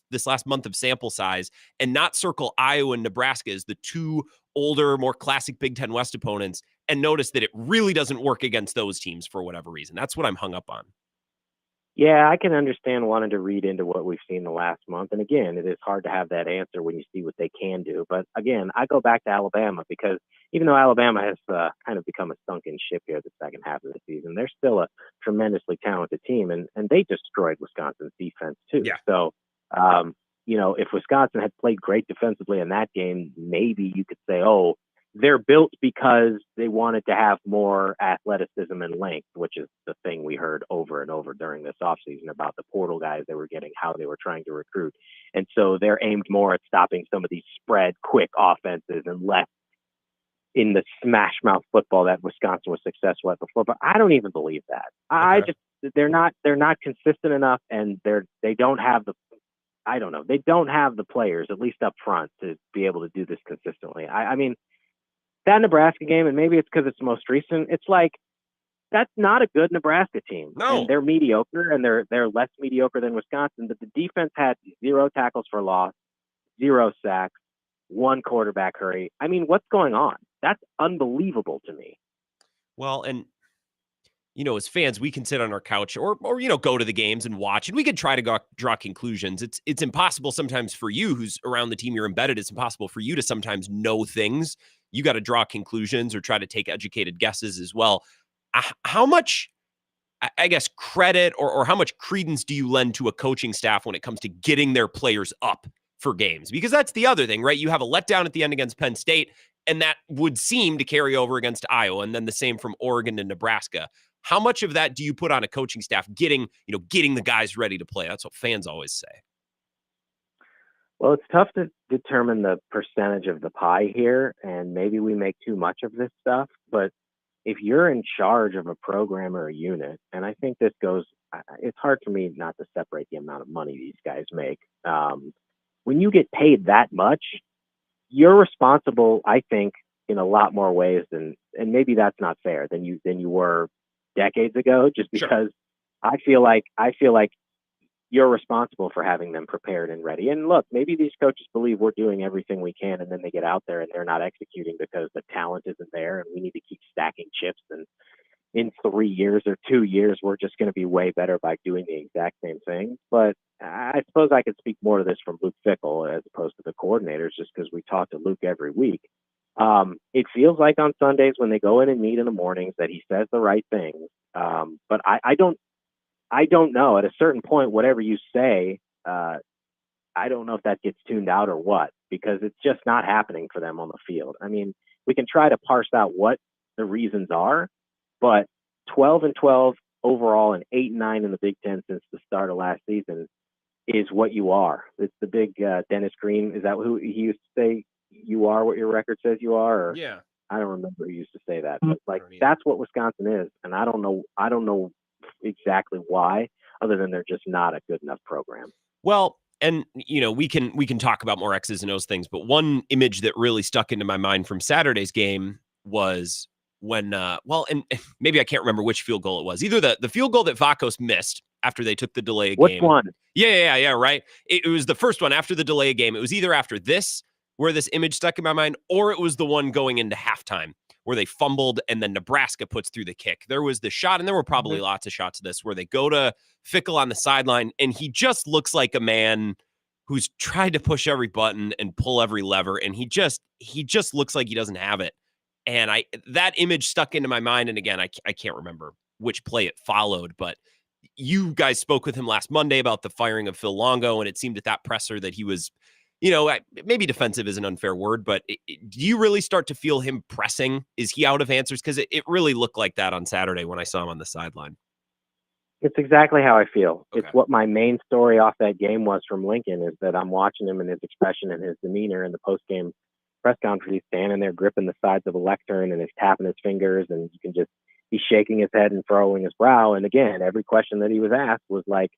of sample size, and not circle Iowa and Nebraska as the 2 older, more classic Big Ten West opponents and notice that it really doesn't work against those teams for whatever reason. That's what I'm hung up on. Yeah, I can understand wanting to read into what we've seen the last month. And again, it is hard to have that answer when you see what they can do. But again, I go back to Alabama, because even though Alabama has kind of become a sunken ship here the second half of the season, they're still a tremendously talented team. And they destroyed Wisconsin's defense too. Yeah. So, if Wisconsin had played great defensively in that game, maybe you could say, oh, they're built because they wanted to have more athleticism and length, which is the thing we heard over and over during this offseason about the portal guys they were getting, how they were trying to recruit. And so they're aimed more at stopping some of these spread quick offenses and less in the smash mouth football that Wisconsin was successful at before. But I don't even believe that. They're not consistent enough, and they don't have the players, at least up front, to be able to do this consistently. I mean, that Nebraska game, and maybe it's because it's most recent, it's like, that's not a good Nebraska team. No. And they're mediocre, and they're less mediocre than Wisconsin, but the defense had 0 tackles for loss, 0 sacks, 1 quarterback hurry. I mean, what's going on? That's unbelievable to me. Well, and as fans, we can sit on our couch or go to the games and watch, and we can try to draw conclusions. It's impossible sometimes for you, who's around the team you're embedded. It's impossible for you to sometimes know things. You got to draw conclusions or try to take educated guesses as well. How much, I guess, credit or how much credence do you lend to a coaching staff when it comes to getting their players up for games? Because that's the other thing, right? You have a letdown at the end against Penn State, and that would seem to carry over against Iowa, and then the same from Oregon and Nebraska. How much of that do you put on a coaching staff getting the guys ready to play? That's what fans always say. Well, it's tough to determine the percentage of the pie here, and maybe we make too much of this stuff. But if you're in charge of a program or a unit, and I think this goes, it's hard for me not to separate the amount of money these guys make. When you get paid that much, you're responsible, I think, in a lot more ways and maybe that's not fair than you were decades ago, just because Sure. I feel like you're responsible for having them prepared and ready. And look, maybe these coaches believe we're doing everything we can, and then they get out there and they're not executing because the talent isn't there, and we need to keep stacking chips. And in 3 years or 2 years, we're just going to be way better by doing the exact same thing. But I suppose I could speak more to this from Luke Fickell as opposed to the coordinators, just because we talk to Luke every week. It feels like on Sundays when they go in and meet in the mornings that he says the right things. But I don't know. At a certain point, whatever you say, I don't know if that gets tuned out or what, because it's just not happening for them on the field. I mean, we can try to parse out what the reasons are, but 12-12 overall and 8-9 in the Big Ten since the start of last season is what you are. It's the big Dennis Green. Is that who he used to say? You are what your record says you are. Or, Yeah. I don't remember who used to say that, but like that's what Wisconsin is, and I don't know exactly why, other than they're just not a good enough program. Well, and we can talk about more X's and O's things, but one image that really stuck into my mind from Saturday's game was when and maybe I can't remember which field goal it was. Either the field goal that Vakos missed after they took the delay Which game. one? Yeah, right. It was the first one after the delay game. It was either after this where this image stuck in my mind, or it was the one going into halftime where they fumbled and then Nebraska puts through the kick. There was the shot, and there were probably lots of shots of this, where they go to Fickle on the sideline, and he just looks like a man who's tried to push every button and pull every lever, and he just looks like he doesn't have it. And that image stuck into my mind, and again, I can't remember which play it followed, but you guys spoke with him last Monday about the firing of Phil Longo, and it seemed at that presser that he was, maybe defensive is an unfair word, but do you really start to feel him pressing? Is he out of answers? Because it really looked like that on Saturday when I saw him on the sideline. It's exactly how I feel. Okay. It's what my main story off that game was from Lincoln, is that I'm watching him and his expression and his demeanor in the post-game press conference. He's standing there gripping the sides of a lectern and he's tapping his fingers, and you can just, he's shaking his head and furrowing his brow. And again, every question that he was asked was like,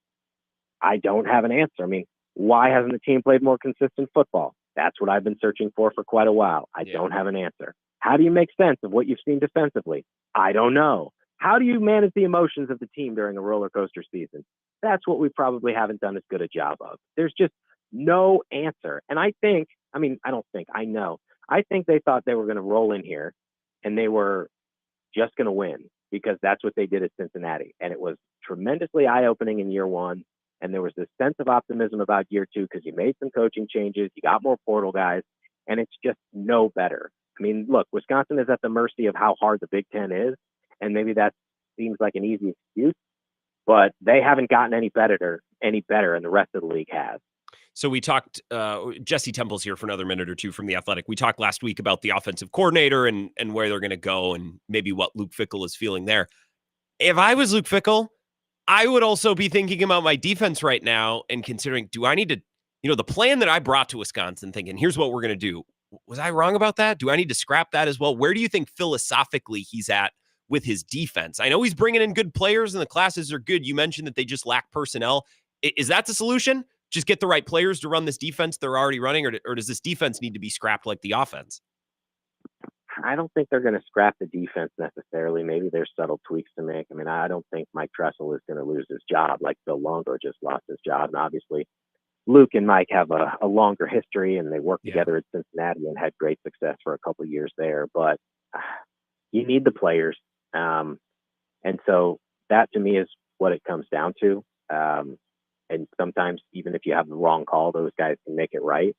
I don't have an answer. I mean, why hasn't the team played more consistent football? That's what I've been searching for quite a while. I don't have an answer. How do you make sense of what you've seen defensively? I don't know. How do you manage the emotions of the team during a roller coaster season? That's what we probably haven't done as good a job of. There's just no answer. And I know. I think they thought they were going to roll in here and they were just going to win, because that's what they did at Cincinnati. And it was tremendously eye-opening in year one. And there was this sense of optimism about year two, because you made some coaching changes, you got more portal guys, and it's just no better. I mean, look, Wisconsin is at the mercy of how hard the Big Ten is, and maybe that seems like an easy excuse, but they haven't gotten any better, and the rest of the league has. So we talked, Jesse Temple's here for another minute or two from The Athletic. We talked last week about the offensive coordinator and where they're going to go and maybe what Luke Fickell is feeling there. If I was Luke Fickell, I would also be thinking about my defense right now and considering, do I need to, the plan that I brought to Wisconsin, thinking, here's what we're going to do. Was I wrong about that? Do I need to scrap that as well? Where do you think philosophically he's at with his defense? I know he's bringing in good players and the classes are good. You mentioned that they just lack personnel. Is that the solution? Just get the right players to run this defense they're already running, or does this defense need to be scrapped like the offense? I don't think they're going to scrap the defense necessarily. Maybe there's subtle tweaks to make. I mean, I don't think Mike Tressel is going to lose his job like Phil Longo just lost his job. And obviously, Luke and Mike have a longer history, and they worked together at Cincinnati and had great success for a couple of years there. But you need the players. And so that, to me, is what it comes down to. And sometimes, even if you have the wrong call, those guys can make it right.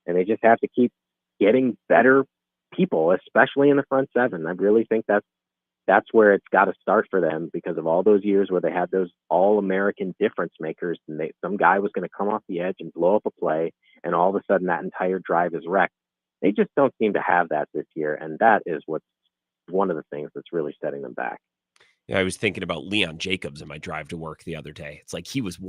And they just have to keep getting better people, especially in the front seven. I really think that's where it's got to start for them, because of all those years where they had those all-American difference makers, and some guy was going to come off the edge and blow up a play, and all of a sudden that entire drive is wrecked. They just don't seem to have that this year, and that is what's one of the things that's really setting them back. Yeah, I was thinking about Leon Jacobs in my drive to work the other day. It's like he was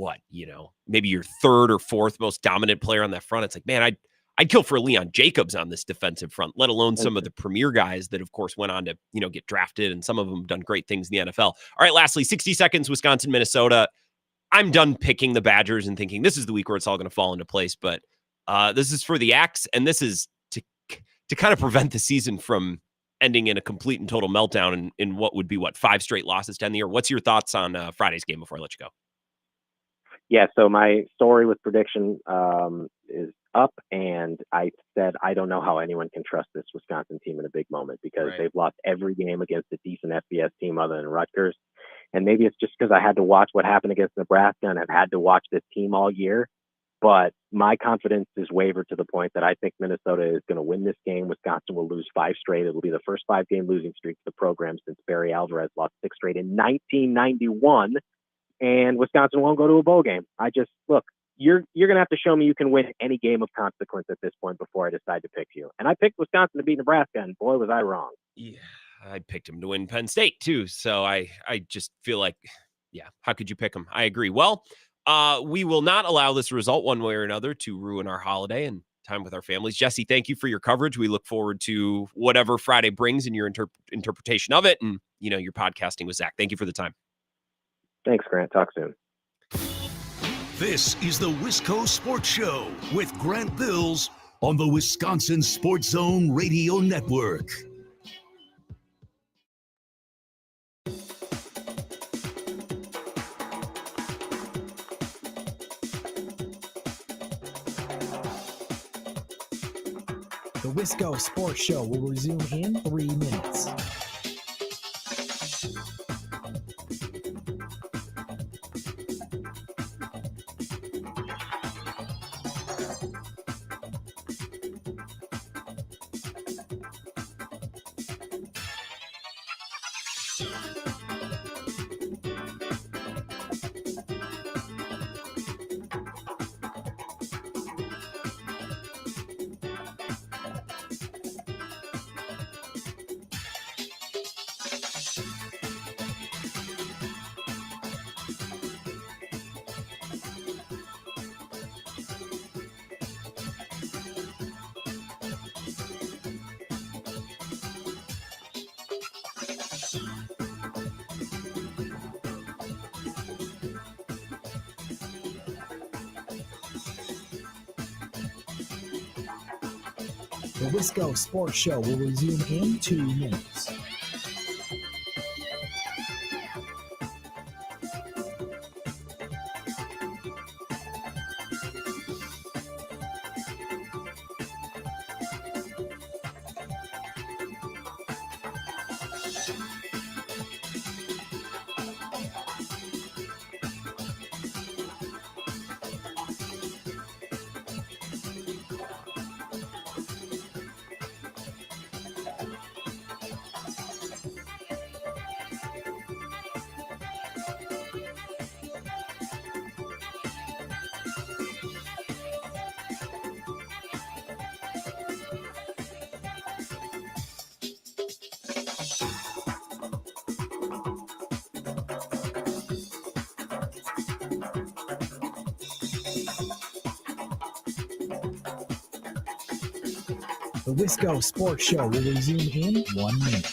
maybe your third or fourth most dominant player on that front. It's like, man, I'd kill for Leon Jacobs on this defensive front, let alone some of the premier guys that, of course, went on to, get drafted, and some of them done great things in the NFL. All right, lastly, 60 seconds, Wisconsin, Minnesota. I'm done picking the Badgers and thinking this is the week where it's all going to fall into place, but this is for the Axe, and this is to kind of prevent the season from ending in a complete and total meltdown in what would be 5 straight losses to end the year. What's your thoughts on Friday's game before I let you go? Yeah, so my story with prediction is up, and I said I don't know how anyone can trust this Wisconsin team in a big moment, because they've lost every game against a decent FBS team other than Rutgers. And maybe it's just because I had to watch what happened against Nebraska, and I've had to watch this team all year. But my confidence is wavered to the point that I think Minnesota is going to win this game. Wisconsin will lose 5 straight. It'll be the first 5-game losing streak of the program since Barry Alvarez lost 6 straight in 1991. And Wisconsin won't go to a bowl game. Look, you're going to have to show me you can win any game of consequence at this point before I decide to pick you. And I picked Wisconsin to beat Nebraska, and boy, was I wrong. Yeah, I picked him to win Penn State too. So I just feel like, yeah, how could you pick him? I agree. Well, we will not allow this result one way or another to ruin our holiday and time with our families. Jesse, thank you for your coverage. We look forward to whatever Friday brings in your interpretation of it, and your podcasting with Zach. Thank you for the time. Thanks, Grant. Talk soon. This is the Wisco Sports Show with Grant Bills on the Wisconsin Sports Zone Radio Network. The Wisco Sports Show will resume in 3 minutes. The Wisco Sports Show will resume in 2 minutes. The Wisco Sports Show will resume in 1 minute.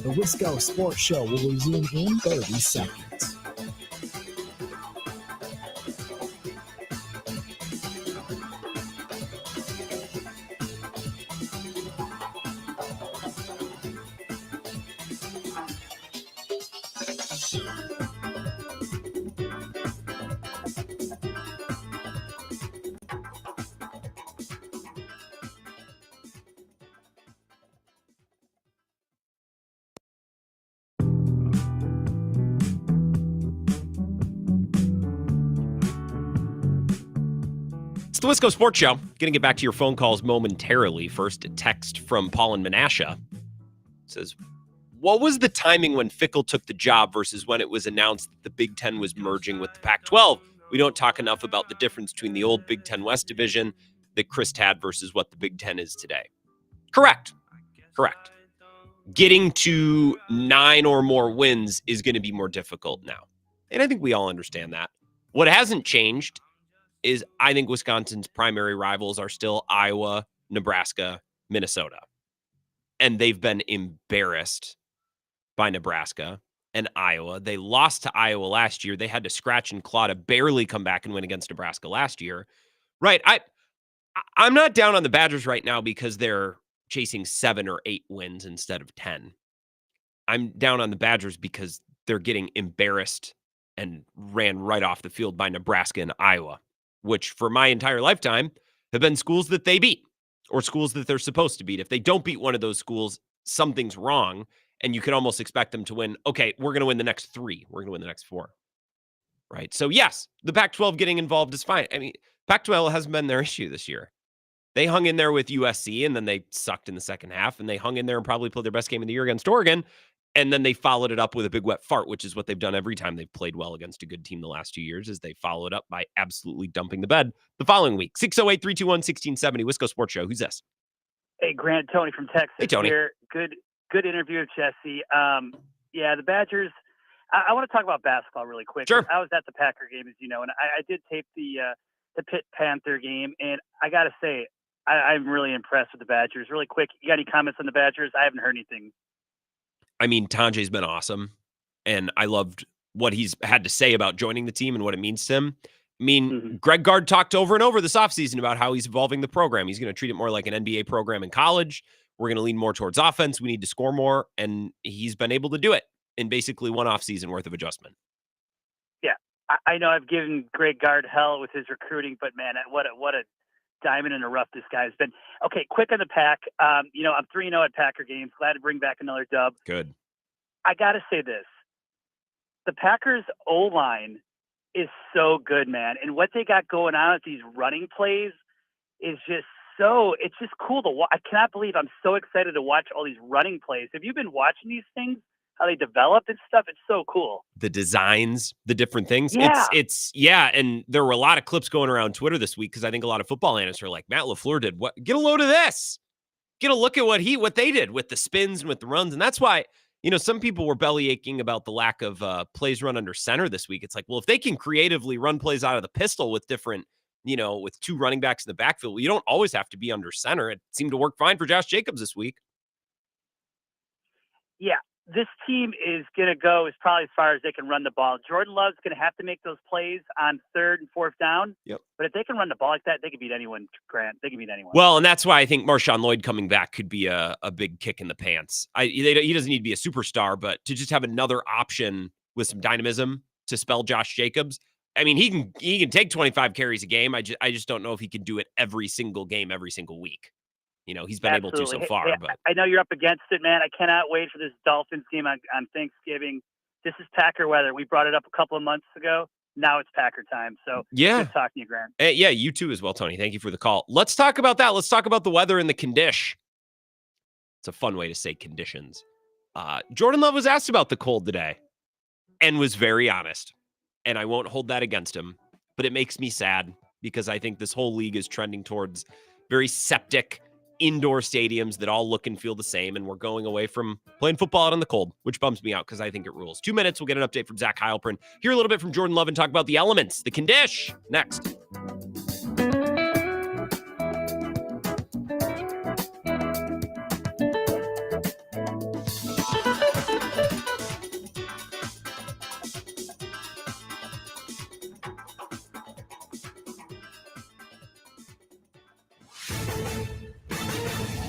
The Wisco Sports Show will resume in 30 seconds. It's the Wisco Sports Show. Going to get back to your phone calls momentarily. First, a text from Paul in Menasha. It says, what was the timing when Fickle took the job versus when it was announced that the Big Ten was merging with the Pac-12? We don't talk enough about the difference between the old Big Ten West division that Chris had versus what the Big Ten is today. Correct. Getting to 9 or more wins is going to be more difficult now. And I think we all understand that. What hasn't changed is I think Wisconsin's primary rivals are still Iowa, Nebraska, Minnesota. And they've been embarrassed by Nebraska and Iowa. They lost to Iowa last year. They had to scratch and claw to barely come back and win against Nebraska last year. Right. I'm not down on the Badgers right now because they're chasing 7 or 8 wins instead of 10. I'm down on the Badgers because they're getting embarrassed and ran right off the field by Nebraska and Iowa, which for my entire lifetime have been schools that they beat or schools that they're supposed to beat. If they don't beat one of those schools, something's wrong, and you can almost expect them to win. Okay, we're going to win the next 3. We're going to win the next 4. Right? So, yes, the Pac-12 getting involved is fine. I mean, Pac-12 hasn't been their issue this year. They hung in there with USC, and then they sucked in the second half, and they hung in there and probably played their best game of the year against Oregon, and then they followed it up with a big wet fart, which is what they've done every time they've played well against a good team the last 2 years, is they follow it up by absolutely dumping the bed the following week. 608-321-1670, Wisco Sports Show. Who's this? Hey, Grant, Tony from Texas. Hey, Tony. Here. Good interview with Jesse. Yeah, the Badgers. I want to talk about basketball really quick. Sure. I was at the Packer game, as you know, and I did tape the Pitt Panther game, and I got to say, I'm really impressed with the Badgers. Really quick, you got any comments on the Badgers? I haven't heard anything. I mean, Tanjay's been awesome, and I loved what he's had to say about joining the team and what it means to him. I mean, Greg Gard talked over and over this offseason about how he's evolving the program. He's going to treat it more like an NBA program in college. We're going to lean more towards offense. We need to score more, and he's been able to do it in basically one offseason worth of adjustment. Yeah, I know I've given Greg Gard hell with his recruiting, but man, what a diamond in the rough this guy's been. Okay, quick on the Pack. I'm 3-0 at Packer games. Glad to bring back another dub. Good. I got to say this. The Packers O-line is so good, man. And what they got going on with these running plays is just it's just cool to watch. I cannot believe I'm so excited to watch all these running plays. Have you been watching these things? How they develop and stuff? It's so cool. The designs, the different things. Yeah. Yeah. And there were a lot of clips going around Twitter this week because I think a lot of football analysts are like, Matt LaFleur did what? Get a load of this. Get a look at what they did with the spins and with the runs. And that's why, some people were belly aching about the lack of plays run under center this week. It's like, well, if they can creatively run plays out of the pistol with different, with 2 running backs in the backfield, you don't always have to be under center. It seemed to work fine for Josh Jacobs this week. Yeah. This team is going to go probably as far as they can run the ball. Jordan Love's going to have to make those plays on 3rd and 4th down. Yep. But if they can run the ball like that, they can beat anyone, Grant. They can beat anyone. Well, and that's why I think Marshawn Lloyd coming back could be a big kick in the pants. He doesn't need to be a superstar, but to just have another option with some dynamism to spell Josh Jacobs. I mean, he can take 25 carries a game. I just don't know if he can do it every single game, every single week. He's been able to so far. But I know you're up against it, man. I cannot wait for this Dolphins game on Thanksgiving. This is Packer weather. We brought it up a couple of months ago. Now it's Packer time. So yeah, good talking to you, Grant. Yeah, you too as well, Tony. Thank you for the call. Let's talk about that. Let's talk about the weather and the condition. It's a fun way to say conditions. Jordan Love was asked about the cold today and was very honest. And I won't hold that against him, but it makes me sad because I think this whole league is trending towards very septic indoor stadiums that all look and feel the same, and we're going away from playing football out in the cold, which bums me out because I think it rules. 2 minutes, we'll get an update from Zach Heilprin, hear a little bit from Jordan Love, and talk about the elements, the condition, next.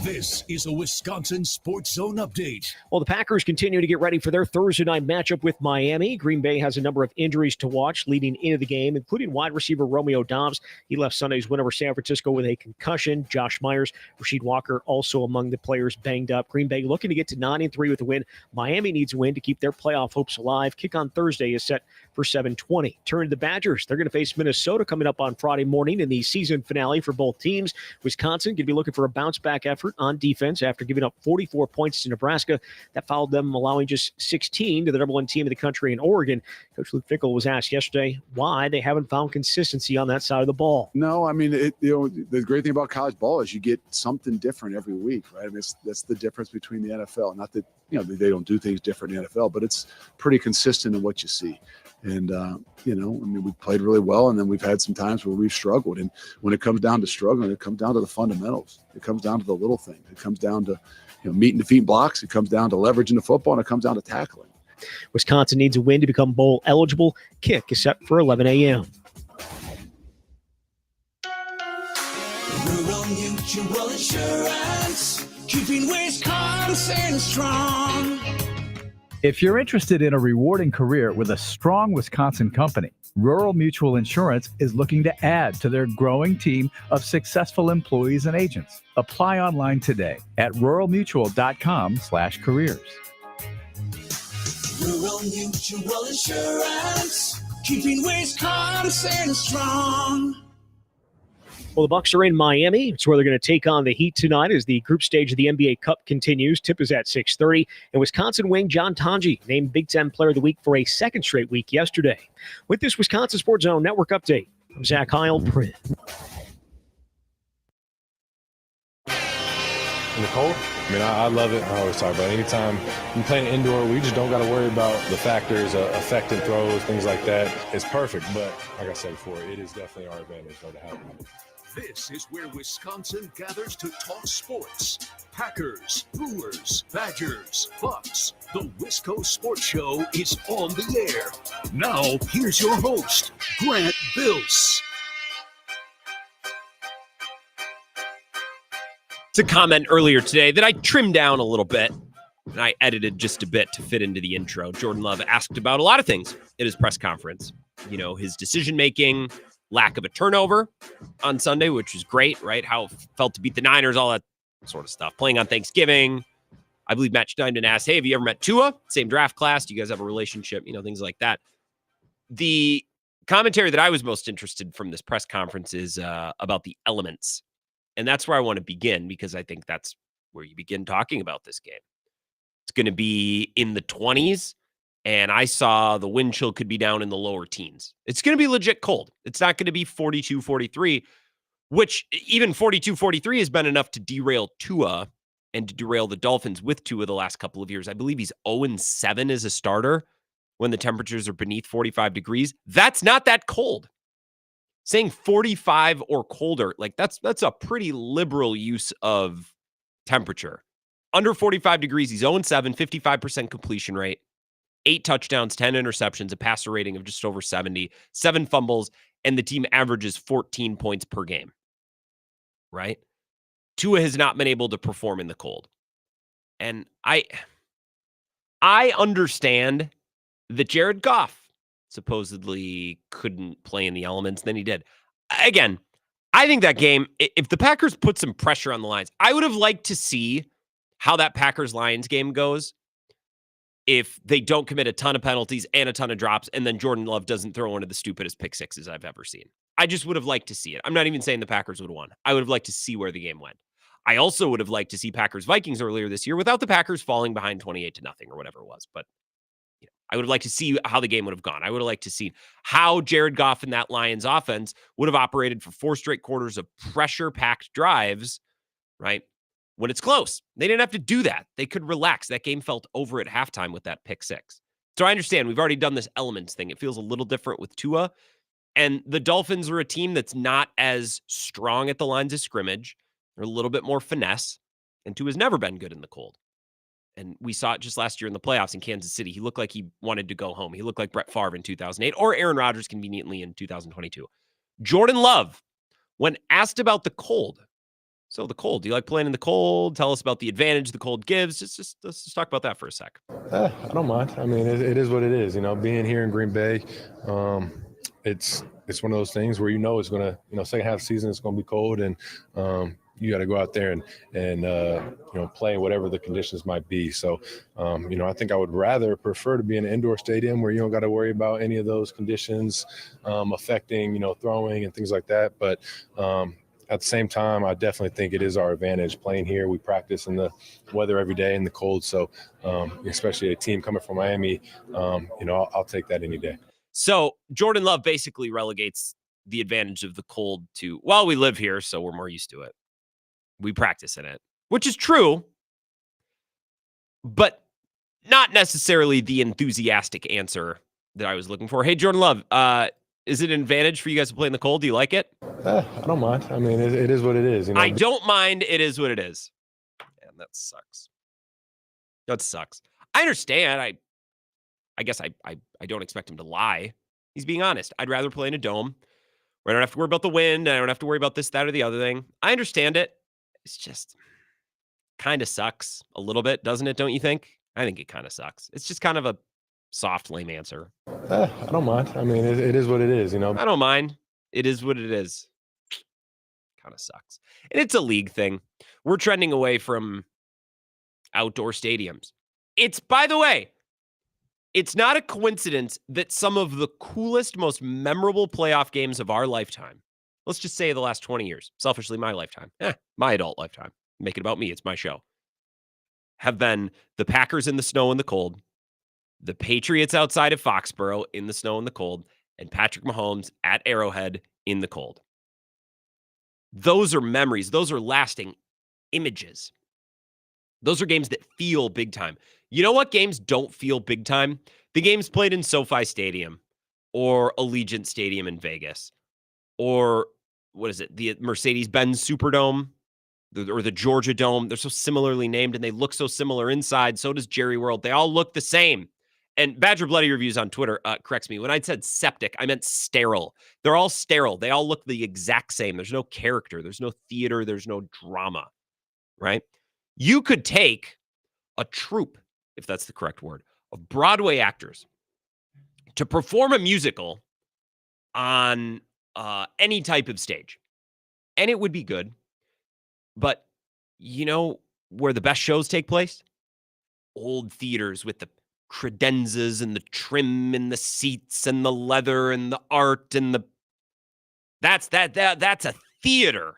This is a Wisconsin Sports Zone update. Well, the Packers continue to get ready for their Thursday night matchup with Miami. Green Bay has a number of injuries to watch leading into the game, including wide receiver Romeo Doubs. He left Sunday's win over San Francisco with a concussion. Josh Myers, Rasheed Walker also among the players banged up. Green Bay looking to get to 9-3 with a win. Miami needs a win to keep their playoff hopes alive. Kick on Thursday is set for 7:20. Turn to the Badgers. They're going to face Minnesota coming up on Friday morning in the season finale for both teams. Wisconsin going to be looking for a bounce-back effort on defense after giving up 44 points to Nebraska. That followed them allowing just 16 to the number 1 team in the country in Oregon. Coach Luke Fickell was asked yesterday why they haven't found consistency on that side of the ball. No, I mean, the great thing about college ball is you get something different every week, right? I mean, that's the difference between the NFL. Not that, they don't do things different in the NFL, but it's pretty consistent in what you see. And, we played really well, and then we've had some times where we've struggled. And when it comes down to struggling, it comes down to the fundamentals. It comes down to the little things. It comes down to, meet and defeat blocks. It comes down to leveraging the football, and it comes down to tackling. Wisconsin needs a win to become bowl eligible. Kick is set for 11 a.m. Rural Rural Mutual Insurance, keeping Wisconsin strong. If you're interested in a rewarding career with a strong Wisconsin company, Rural Mutual Insurance is looking to add to their growing team of successful employees and agents. Apply online today at ruralmutual.com/careers. Rural Mutual Insurance, keeping Wisconsin strong. Well, the Bucks are in Miami. It's where they're going to take on the Heat tonight as the group stage of the NBA Cup continues. Tip is at 6:30. And Wisconsin wing John Tonji named Big Ten Player of the Week for a second straight week yesterday. With this Wisconsin Sports Zone Network update, I'm Zach Heil-Pritt. In the cold? I mean, I love it. I always talk about it. Anytime you play indoor, we just don't got to worry about the factors affecting throws, things like that. It's perfect, but like I said before, it is definitely our advantage to have it. This is where Wisconsin gathers to talk sports. Packers, Brewers, Badgers, Bucks. The Wisco Sports Show is on the air. Now, here's your host, Grant Bills. To comment earlier today that I trimmed down a little bit, and I edited just a bit to fit into the intro. Jordan Love asked about a lot of things at his press conference. You know, his decision-making, lack of a turnover on Sunday, which was great, right? How it felt to beat the Niners, all that sort of stuff. Playing on Thanksgiving. I believe Matt Schneiden asked, hey, have you ever met Tua? Same draft class. Do you guys have a relationship? You know, things like that. The commentary that I was most interested from this press conference is about the elements. And that's where I want to begin, because I think that's where you begin talking about this game. It's going to be in the 20s. And I saw the wind chill could be down in the lower teens. It's going to be legit cold. It's not going to be 42, 43, which even 42, 43 has been enough to derail Tua and to derail the Dolphins with Tua the last couple of years. I believe he's 0-7 as a starter when the temperatures are beneath 45 degrees. That's not that cold. Saying 45 or colder, like that's a pretty liberal use of temperature. Under 45 degrees, he's 0-7, 55% completion rate. 8 touchdowns, 10 interceptions, a passer rating of just over 70, 7 fumbles, and the team averages 14 points per game, right? Tua has not been able to perform in the cold. And I understand that Jared Goff supposedly couldn't play in the elements, then he did. Again, I think that game, if the Packers put some pressure on the Lions, I would have liked to see how that Packers-Lions game goes if they don't commit a ton of penalties and a ton of drops, and then Jordan Love doesn't throw one of the stupidest pick sixes I've ever seen. I just would have liked to see it. I'm not even saying the Packers would have won. I would have liked to see where the game went. I also would have liked to see Packers-Vikings earlier this year without the Packers falling behind 28-0 or whatever it was. But you know, I would have liked to see how the game would have gone. I would have liked to see how Jared Goff and that Lions offense would have operated for 4 straight quarters of pressure-packed drives, right? When it's close. They didn't have to do that. They could relax. That game felt over at halftime with that pick 6. So I understand we've already done this elements thing. It feels a little different with Tua. And the Dolphins are a team that's not as strong at the lines of scrimmage. They're a little bit more finesse. And Tua's never been good in the cold. And we saw it just last year in the playoffs in Kansas City. He looked like he wanted to go home. He looked like Brett Favre in 2008 or Aaron Rodgers conveniently in 2022. Jordan Love, when asked about the cold, so the cold, do you like playing in the cold? Tell us about the advantage the cold gives. Let's just talk about that for a sec. I don't mind. I mean, it is what it is. You know, being here in Green Bay, it's one of those things where it's going to, second half of the season it's going to be cold, and you got to go out there and play whatever the conditions might be. So, I think I would rather prefer to be in an indoor stadium where you don't got to worry about any of those conditions affecting, throwing and things like that. But at the same time, I definitely think it is our advantage playing here. We practice in the weather every day in the cold. So, especially a team coming from Miami, I'll take that any day. So Jordan Love basically relegates the advantage of the cold to, well, we live here, so we're more used to it. We practice in it, which is true, but not necessarily the enthusiastic answer that I was looking for. Hey, Jordan Love, is it an advantage for you guys to play in the cold? Do you like it? I don't mind. I mean, it is what it is. I don't mind. It is what it is. And that sucks. That sucks. I understand. I guess I don't expect him to lie. He's being honest. I'd rather play in a dome I don't have to worry about the wind. I don't have to worry about this, that, or the other thing. I understand it. It's just kind of sucks a little bit, doesn't it? Don't you think? I think it kind of sucks. It's just kind of a soft, lame answer. I don't mind. I mean, it is what it is, I don't mind. It is what it is. Kind of sucks. And it's a league thing. We're trending away from outdoor stadiums. It's, by the way, it's not a coincidence that some of the coolest, most memorable playoff games of our lifetime, let's just say the last 20 years, selfishly my lifetime, my adult lifetime, make it about me, it's my show, have been the Packers in the snow and the cold, the Patriots outside of Foxborough in the snow and the cold, and Patrick Mahomes at Arrowhead in the cold. Those are memories. Those are lasting images. Those are games that feel big time. You know what games don't feel big time? The games played in SoFi Stadium or Allegiant Stadium in Vegas or what is it? The Mercedes-Benz Superdome or the Georgia Dome. They're so similarly named and they look so similar inside. So does Jerry World. They all look the same. And Badger Bloody Reviews on Twitter corrects me. When I said septic, I meant sterile. They're all sterile. They all look the exact same. There's no character. There's no theater. There's no drama, right? You could take a troupe, if that's the correct word, of Broadway actors to perform a musical on any type of stage, and it would be good. But you know where the best shows take place? Old theaters with the credenzas and the trim and the seats and the leather and the art and that's a theater,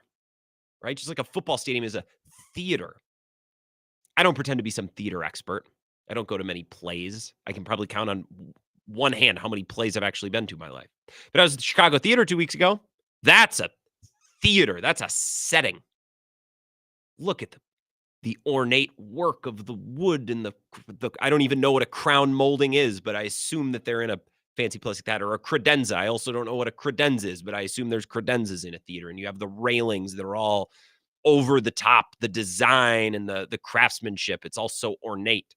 right? Just like a football stadium is a theater. I don't pretend to be some theater expert. I don't go to many plays. I can probably count on one hand how many plays I've actually been to in my life. But I was at the Chicago Theater 2 weeks ago. That's a theater. That's a setting. Look at the ornate work of the wood and the I don't even know what a crown molding is, but I assume that they're in a fancy place like that, or a credenza. I also don't know what a credenza is, but I assume there's credenzas in a theater, and you have the railings that are all over the top, the design and the craftsmanship. It's all so ornate.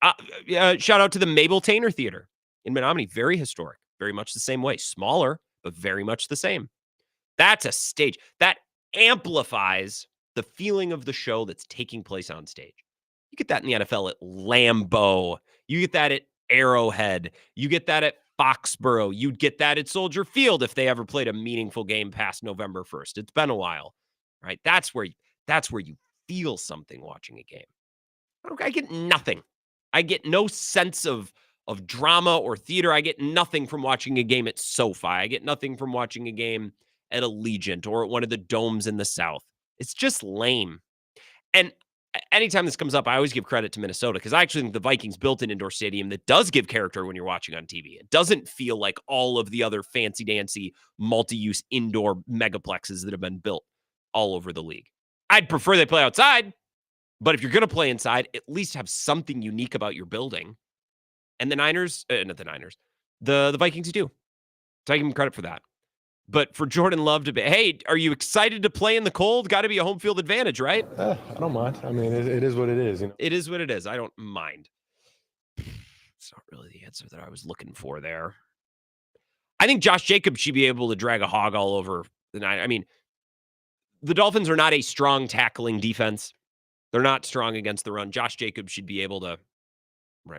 Shout out to the Mabel Tainer Theater in Menominee. Very historic, very much the same way. Smaller, but very much the same. That's a stage. That amplifies the feeling of the show that's taking place on stage. You get that in the NFL at Lambeau. You get that at Arrowhead. You get that at Foxborough. You'd get that at Soldier Field if they ever played a meaningful game past November 1st. It's been a while, right? That's where you feel something watching a game. I get nothing. I get no sense of drama or theater. I get nothing from watching a game at SoFi. I get nothing from watching a game at Allegiant or at one of the domes in the South. It's just lame. And anytime this comes up, I always give credit to Minnesota because I actually think the Vikings built an indoor stadium that does give character when you're watching on TV. It doesn't feel like all of the other fancy-dancy multi-use indoor megaplexes that have been built all over the league. I'd prefer they play outside, but if you're going to play inside, at least have something unique about your building. And the Vikings do. So I give them credit for that. But for Jordan Love to be, hey, are you excited to play in the cold? Got to be a home field advantage, right? I don't mind. I mean, it is what it is. It is what it is. I don't mind. It's not really the answer that I was looking for there. I think Josh Jacobs should be able to drag a hog all over the night. I mean, the Dolphins are not a strong tackling defense. They're not strong against the run. Josh Jacobs should be able to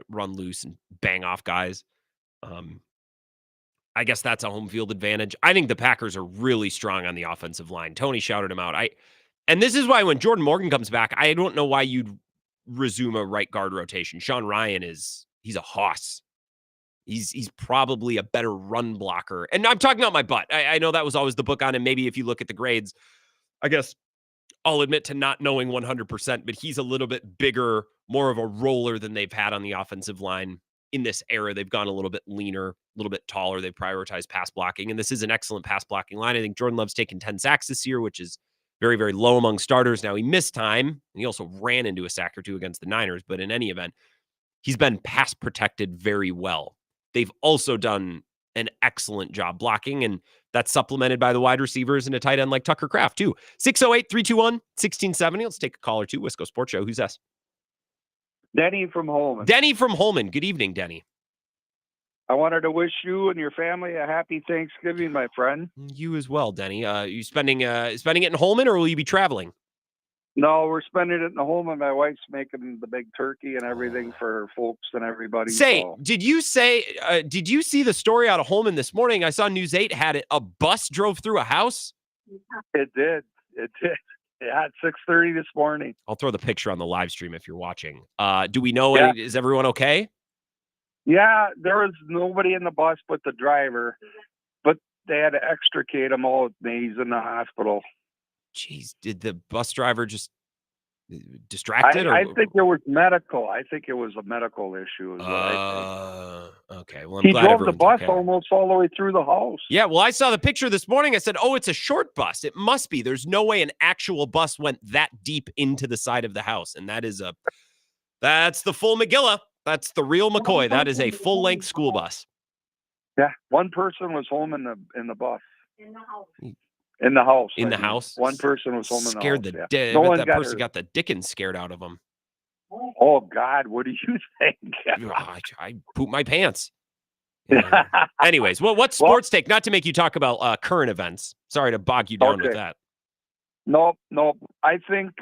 run loose and bang off guys. I guess that's a home field advantage. I think the Packers are really strong on the offensive line. Tony shouted him out. And this is why when Jordan Morgan comes back, I don't know why you'd resume a right guard rotation. Sean Ryan he's a hoss. He's probably a better run blocker. And I'm talking out my butt. I know that was always the book on him. Maybe if you look at the grades, I guess I'll admit to not knowing 100%, but he's a little bit bigger, more of a roller than they've had on the offensive line. In this era, they've gone a little bit leaner, a little bit taller. They've prioritized pass blocking, and this is an excellent pass blocking line. I think Jordan Love's taken 10 sacks this year, which is very, very low among starters. Now, he missed time, and he also ran into a sack or two against the Niners, but in any event, he's been pass protected very well. They've also done an excellent job blocking, and that's supplemented by the wide receivers and a tight end like Tucker Kraft, too. 608-321-1670. Let's take a call or two. Wisco Sports Show. Who's this? Denny from Holman. Denny from Holman. Good evening, Denny. I wanted to wish you and your family a happy Thanksgiving, my friend. You as well, Denny. You spending it in Holman, or will you be traveling? No, we're spending it in the home, and my wife's making the big turkey and everything for her folks and everybody. Say, so. did you see the story out of Holman this morning? I saw News 8 had it. A bus drove through a house. It did. Yeah, at 6:30 this morning. I'll throw the picture on the live stream if you're watching. Do we know is everyone okay? Yeah, there was nobody in the bus but the driver, but they had to extricate him all. He's in the hospital. Jeez, did the bus driver just distracted? I think it was medical. I think it was a medical issue. Is what I think. Okay. Well, I'm he glad drove the everyone's bus okay. almost all the way through the house. Yeah, well, I saw the picture this morning. I said, oh, it's a short bus. It must be. There's no way an actual bus went that deep into the side of the house. And that's the full McGilla. That's the real McCoy. That is a full-length school bus. Yeah, one person was home in the bus. In the house. In the house? One person was home in the house. Scared the dead. No one that got person hurt. got the dickens scared out of him. Oh, God, what do you think? I pooped my pants. Yeah. Anyways, what sports take? Not to make you talk about current events. Sorry to bog you down with that. Nope. I think,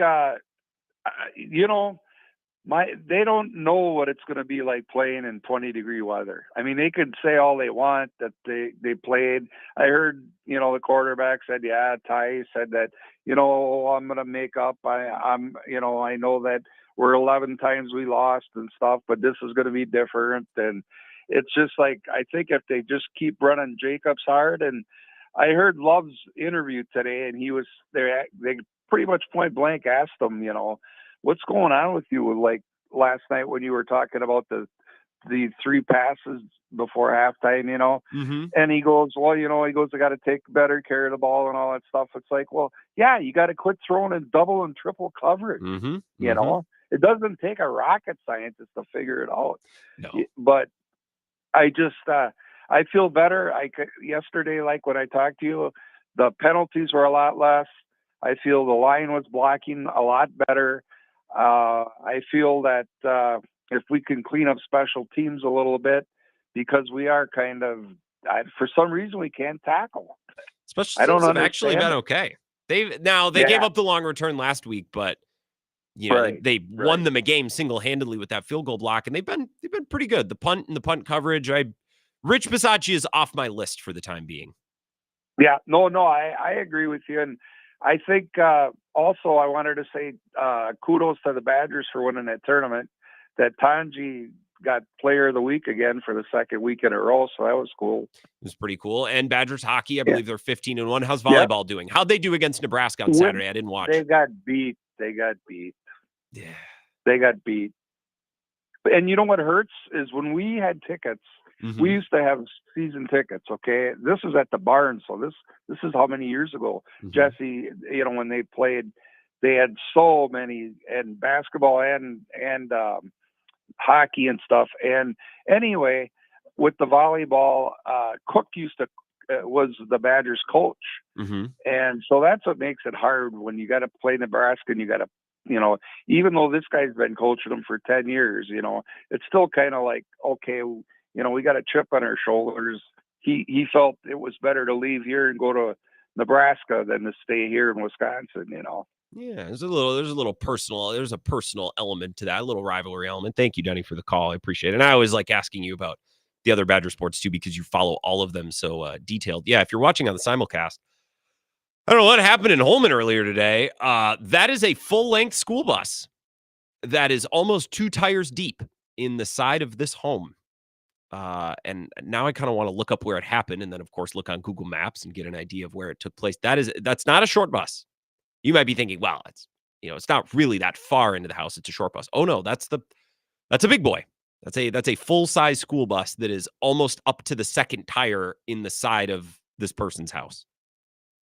they don't know what it's going to be like playing in 20-degree weather. I mean, they could say all they want that they played. I heard, the quarterback said, Ty said that, I'm going to make up. I know that we're 11 times we lost and stuff, but this is going to be different. And it's just like, I think if they just keep running Jacobs hard, and I heard Love's interview today, and they pretty much point blank asked him, what's going on with you? Like last night when you were talking about the 3 passes before halftime, Mm-hmm. and he goes, I got to take better care of the ball and all that stuff. It's like, well, yeah, you got to quit throwing in double and triple coverage. Mm-hmm. You know, it doesn't take a rocket scientist to figure it out. No. But I just, I feel better. Yesterday, like when I talked to you, the penalties were a lot less. I feel the line was blocking a lot better. I feel that if we can clean up special teams a little bit, because we are kind of, for some reason, we can't tackle. Special teams have actually been okay. They gave up the long return last week, but they won them a game single-handedly with that field goal block, and they've been pretty good. The punt and the punt coverage. Rich Bisaccia is off my list for the time being. Yeah, no, I agree with you, and I think also I wanted to say kudos to the Badgers for winning that tournament. That Tanji got Player of the Week again for the second week in a row, so that was cool. It was pretty cool. And Badgers hockey, I believe they're 15-1. How's volleyball doing? How'd they do against Nebraska on Saturday? I didn't watch. They got beat. Yeah, they got beat. And you know what hurts is when we had tickets. Mm-hmm. We used to have season tickets, okay? This was at the barn, so this is how many years ago. Mm-hmm. Jesse, when they played, they had so many, and basketball and hockey and stuff. And anyway, with the volleyball, Cook was the Badgers coach. Mm-hmm. And so that's what makes it hard when you got to play Nebraska and you got to, even though this guy's been coaching them for 10 years, it's still kind of like, okay, we got a chip on our shoulders. He felt it was better to leave here and go to Nebraska than to stay here in Wisconsin, Yeah, there's a personal element to that, a little rivalry element. Thank you, Denny, for the call. I appreciate it. And I always like asking you about the other Badger sports too, because you follow all of them so detailed. Yeah, if you're watching on the simulcast, I don't know what happened in Holman earlier today. That is a full-length school bus that is almost 2 tires deep in the side of this home. And now I kind of want to look up where it happened, and then of course look on Google Maps and get an idea of where it took place. That's not a short bus. You might be thinking, well, it's not really that far into the house. It's a short bus. Oh no, that's a big boy. That's a full-size school bus that is almost up to the second tire in the side of this person's house.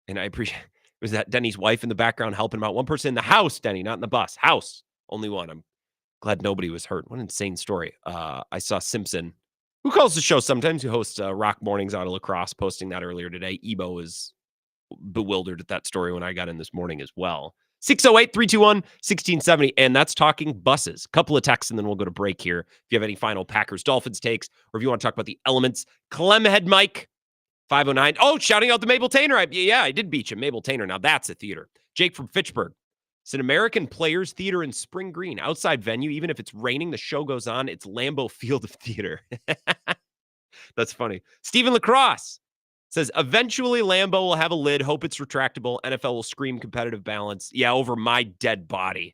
And I appreciate, was that Denny's wife in the background helping him out? One person in the house, Denny, not in the bus. House, only one. I'm glad nobody was hurt. What an insane story. I saw Simpson, who calls the show sometimes, who hosts Rock Mornings out of La Crosse, posting that earlier today. Ebo is bewildered at that story when I got in this morning as well. 608-321-1670. And that's talking buses. Couple of texts, and then we'll go to break here. If you have any final Packers-Dolphins takes, or if you want to talk about the elements, Clemhead Mike, 509. Oh, shouting out the Mabel Tainer. I did beat you. Mabel Tainer. Now that's a theater. Jake from Fitchburg. It's an American Players Theater in Spring Green. Outside venue. Even if it's raining, the show goes on. It's Lambeau Field of Theater. That's funny. Stephen Lacrosse says, eventually Lambeau will have a lid. Hope it's retractable. NFL will scream competitive balance. Yeah, over my dead body.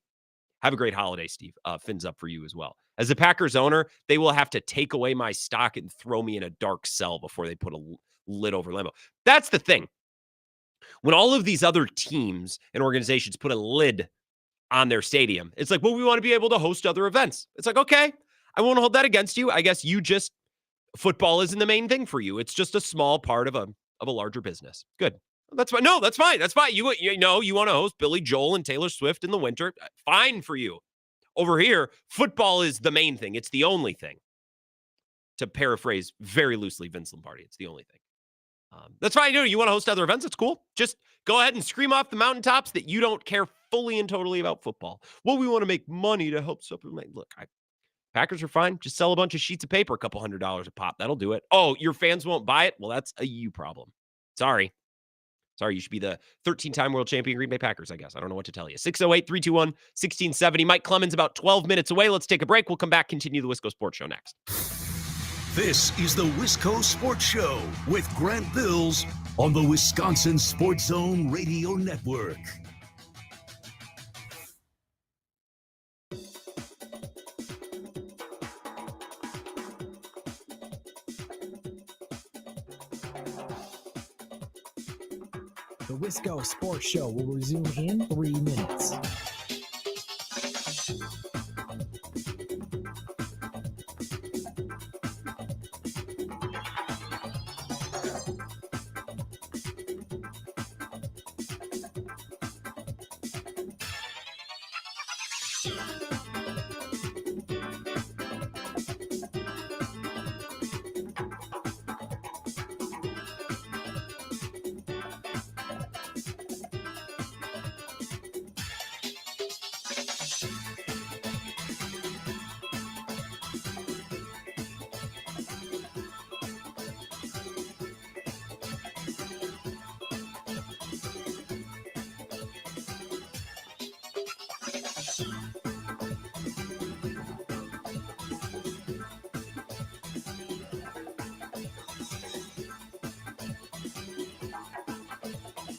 Have a great holiday, Steve. Fins up for you as well. As a Packers owner, they will have to take away my stock and throw me in a dark cell before they put a lid over Lambeau. That's the thing. When all of these other teams and organizations put a lid on their stadium, it's like, well, we want to be able to host other events. It's like, okay, I won't hold that against you. I guess football isn't the main thing for you. It's just a small part of a larger business. Good. That's fine. No, that's fine. That's fine. You want to host Billy Joel and Taylor Swift in the winter. Fine for you. Over here, football is the main thing. It's the only thing. To paraphrase very loosely Vince Lombardi, it's the only thing. That's fine. You want to host other events? It's cool. Just go ahead and scream off the mountaintops that you don't care fully and totally about football. Well, we want to make money to help supplement. Look, Packers are fine. Just sell a bunch of sheets of paper, a couple $100 a pop. That'll do it. Oh, your fans won't buy it? Well, that's a you problem. Sorry, you should be the 13-time world champion Green Bay Packers, I guess. I don't know what to tell you. 608-321-1670. Mike Clemens about 12 minutes away. Let's take a break. We'll come back, continue the Wisco Sports Show next. This is the Wisco Sports Show with Grant Bills on the Wisconsin Sports Zone Radio Network. The Wisco Sports Show will resume in 3 minutes.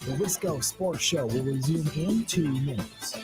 The Wisco Sports Show will resume in 2 minutes.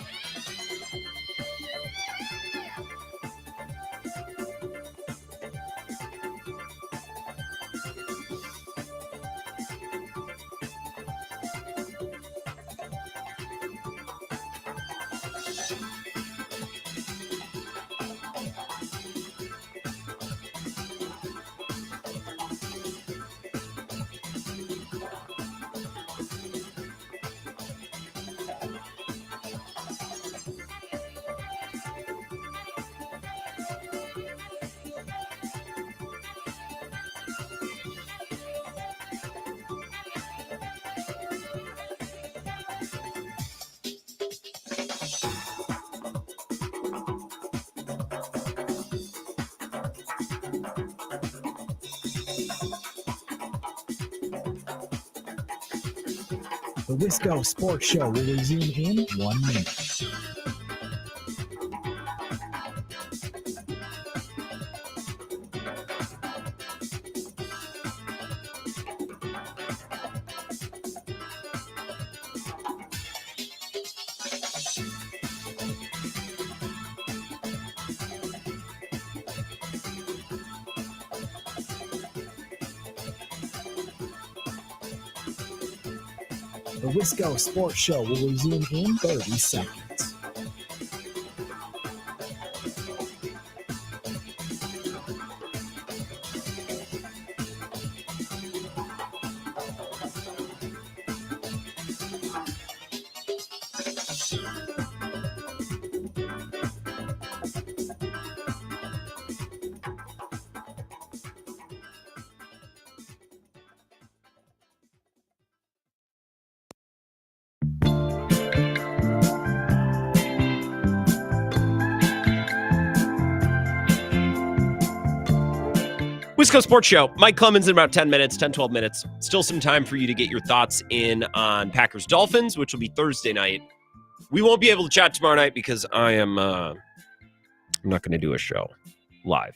The Wisco Sports Show will resume in 1 minute. The Wisco Sports Show will resume in 30 seconds. Wisco Sports Show. Mike Clemens in about 10 minutes, 10, 12 minutes. Still some time for you to get your thoughts in on Packers Dolphins, which will be Thursday night. We won't be able to chat tomorrow night because I'm not going to do a show live.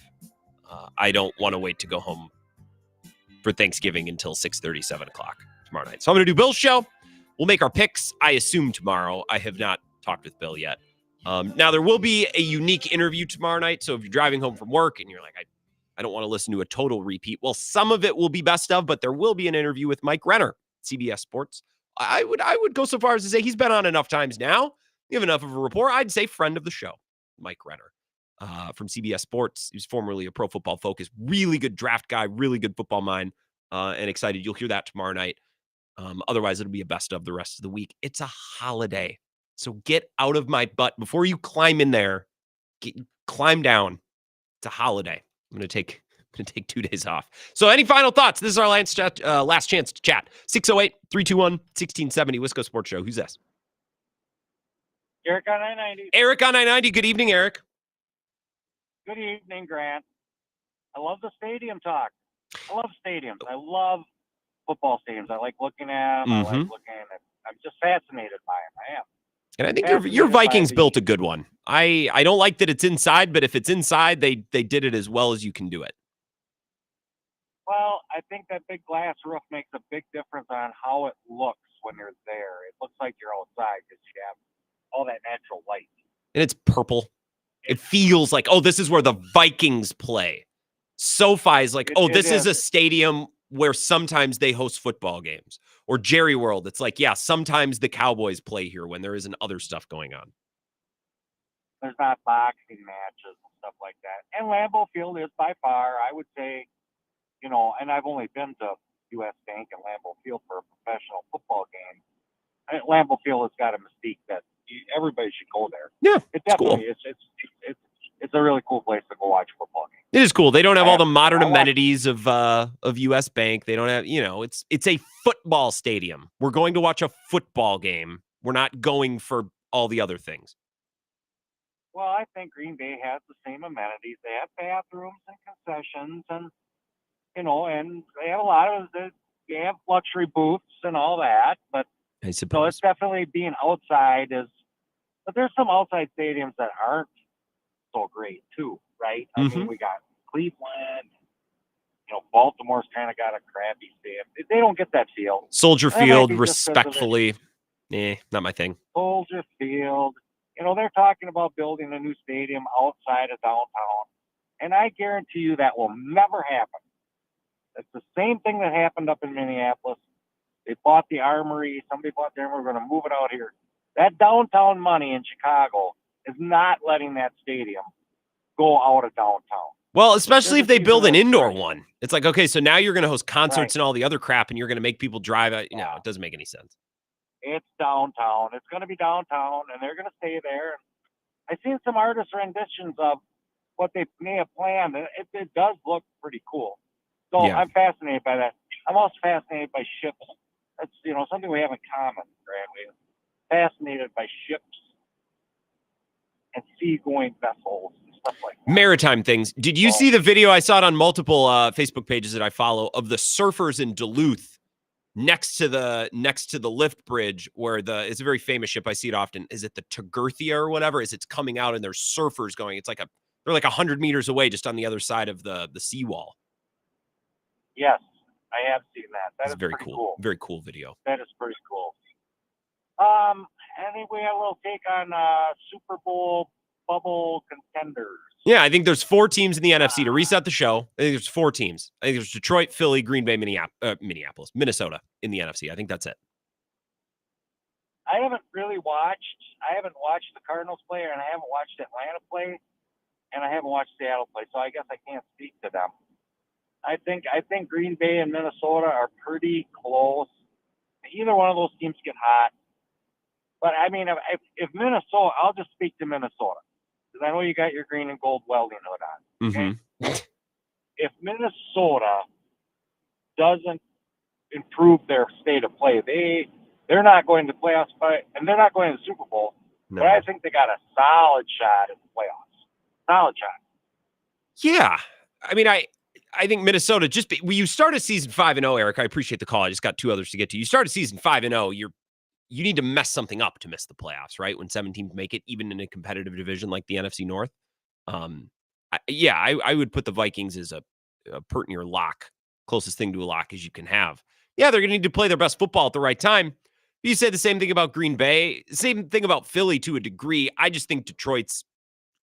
I don't want to wait to go home for Thanksgiving until 6:30, 7 o'clock tomorrow night. So I'm going to do Bill's show. We'll make our picks, I assume, tomorrow. I have not talked with Bill yet. Now, there will be a unique interview tomorrow night. So if you're driving home from work and you're like, I don't want to listen to a total repeat. Well, some of it will be best of, but there will be an interview with Mike Renner, CBS Sports. I would go so far as to say he's been on enough times now. You have enough of a rapport. I'd say friend of the show, Mike Renner from CBS Sports. He was formerly a Pro Football Focus. Really good draft guy, really good football mind, and excited. You'll hear that tomorrow night. Otherwise, it'll be a best of the rest of the week. It's a holiday. So get out of my butt before you climb in there. Climb down. It's a holiday. I'm going to take 2 days off. So any final thoughts? This is our last chance to chat. 608-321-1670, Wisco Sports Show. Who's this? Eric on I-90. Eric on I-90. Good evening, Eric. Good evening, Grant. I love the stadium talk. I love stadiums. I love football stadiums. I like looking at them. I like looking at them. I'm just fascinated by them. I am. And I think your Vikings built a good one. I don't like that it's inside, but if it's inside, they did it as well as you can do it. Well, I think that big glass roof makes a big difference on how it looks when you're there. It looks like you're outside because you have all that natural light. And it's purple. It feels like, oh, this is where the Vikings play. SoFi is like, this is a stadium where sometimes they host football games. Or Jerry World, it's like, yeah, sometimes the Cowboys play here when there isn't other stuff going on. There's not boxing matches and stuff like that. And Lambeau Field is by far, I would say, and I've only been to U.S. Bank and Lambeau Field for a professional football game. Lambeau Field has got a mystique that everybody should go there. Yeah, it definitely cool. It's a really cool place to go watch a football game. It is cool. They don't have all the modern amenities of U.S. Bank. They don't have, it's a football stadium. We're going to watch a football game. We're not going for all the other things. Well, I think Green Bay has the same amenities. They have bathrooms and concessions, and and they have a lot of they have luxury booths and all that. But I suppose so it's definitely being outside but there's some outside stadiums that aren't so great too, right? I mean, we got Cleveland. Baltimore's kind of got a crappy stadium. They don't get that feel. Soldier Field, respectfully, not my thing. Soldier Field. They're talking about building a new stadium outside of downtown, and I guarantee you that will never happen. It's the same thing that happened up in Minneapolis. They bought the Armory. Somebody bought the Armory. We're going to move it out here. That downtown money in Chicago is not letting that stadium go out of downtown. Well, especially if they build an indoor one. It's like, okay, so now you're going to host concerts and all the other crap, and you're going to make people drive out. No, it doesn't make any sense. It's downtown. It's going to be downtown, and they're going to stay there. I've seen some artist renditions of what they may have planned, and it does look pretty cool. So I'm fascinated by that. I'm also fascinated by ships. That's something we have in common, Grant. We're fascinated by ships and seagoing vessels and stuff like that. Maritime things. Did you see the video? I saw it on multiple Facebook pages that I follow of the surfers in Duluth next to the lift bridge where it's a very famous ship. I see it often. Is it the Tagurthia or whatever? It's coming out and there's surfers going. It's like they're like 100 meters away just on the other side of the seawall. Yes, I have seen that. That is very cool. Very cool video. That is pretty cool. I think we had a little take on Super Bowl bubble contenders. Yeah, I think there's 4 teams in the NFC to reset the show. I think there's 4 teams. I think there's Detroit, Philly, Green Bay, Minneapolis, Minnesota in the NFC. I think that's it. I haven't watched the Cardinals play, and I haven't watched Atlanta play, and I haven't watched Seattle play, so I guess I can't speak to them. I think Green Bay and Minnesota are pretty close. Either one of those teams get hot. But, I mean, if Minnesota, I'll just speak to Minnesota. Because I know you got your green and gold welding hood on. Okay? If Minnesota doesn't improve their state of play, they're not going to playoffs, and they're not going to the Super Bowl. No. But I think they got a solid shot at the playoffs. Solid shot. Yeah. I mean, I think Minnesota when you start a season 5-0, Eric, I appreciate the call. I just got 2 others to get to. You start a season 5-0, you need to mess something up to miss the playoffs, right? When 7 teams make it, even in a competitive division like the NFC North. I would put the Vikings as a pert near lock, closest thing to a lock as you can have. Yeah, they're going to need to play their best football at the right time. You said the same thing about Green Bay, same thing about Philly to a degree. I just think Detroit's